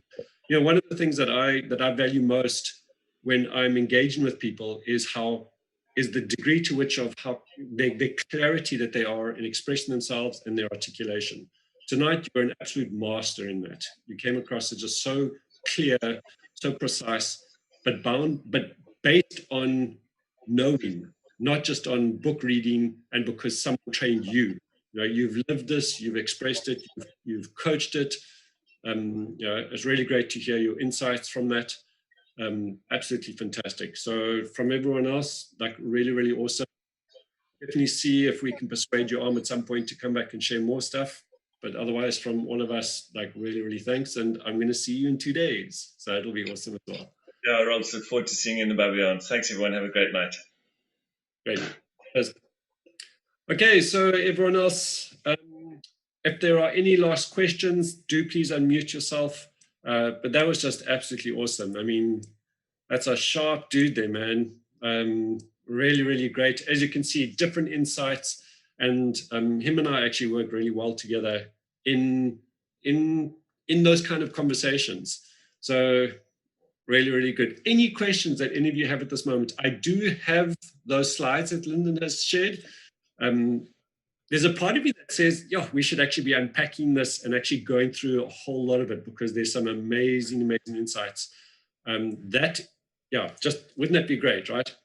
One of the things that I value most when I'm engaging with people is how is the degree to which of how the clarity that they are in expressing themselves and their articulation. Tonight, you're an absolute master in that. You came across as just so clear, so precise, but based on knowing, not just on book reading and because someone trained you. You know, you've lived this, you've expressed it, you've coached it. You know, it's really great to hear your insights from that. Absolutely fantastic. So from everyone else, like really, really awesome. Definitely see if we can persuade your arm at some point to come back and share more stuff. But otherwise, from all of us, like really, really thanks. And I'm going to see you in 2 days. So it'll be awesome as well. Yeah, Rob, look forward to seeing you in the Babylon. Thanks, everyone. Have a great night. Great. Okay, so everyone else, if there are any last questions, do please unmute yourself. But that was just absolutely awesome. I mean, that's a sharp dude there, man. Really, really great. As you can see, different insights, and him and I actually work really well together in those kind of conversations. So really, really good. Any questions that any of you have at this moment? I do have those slides that Linden has shared. There's a part of me that says, yeah, we should actually be unpacking this and actually going through a whole lot of it because there's some amazing, amazing insights. Yeah, just wouldn't that be great, right?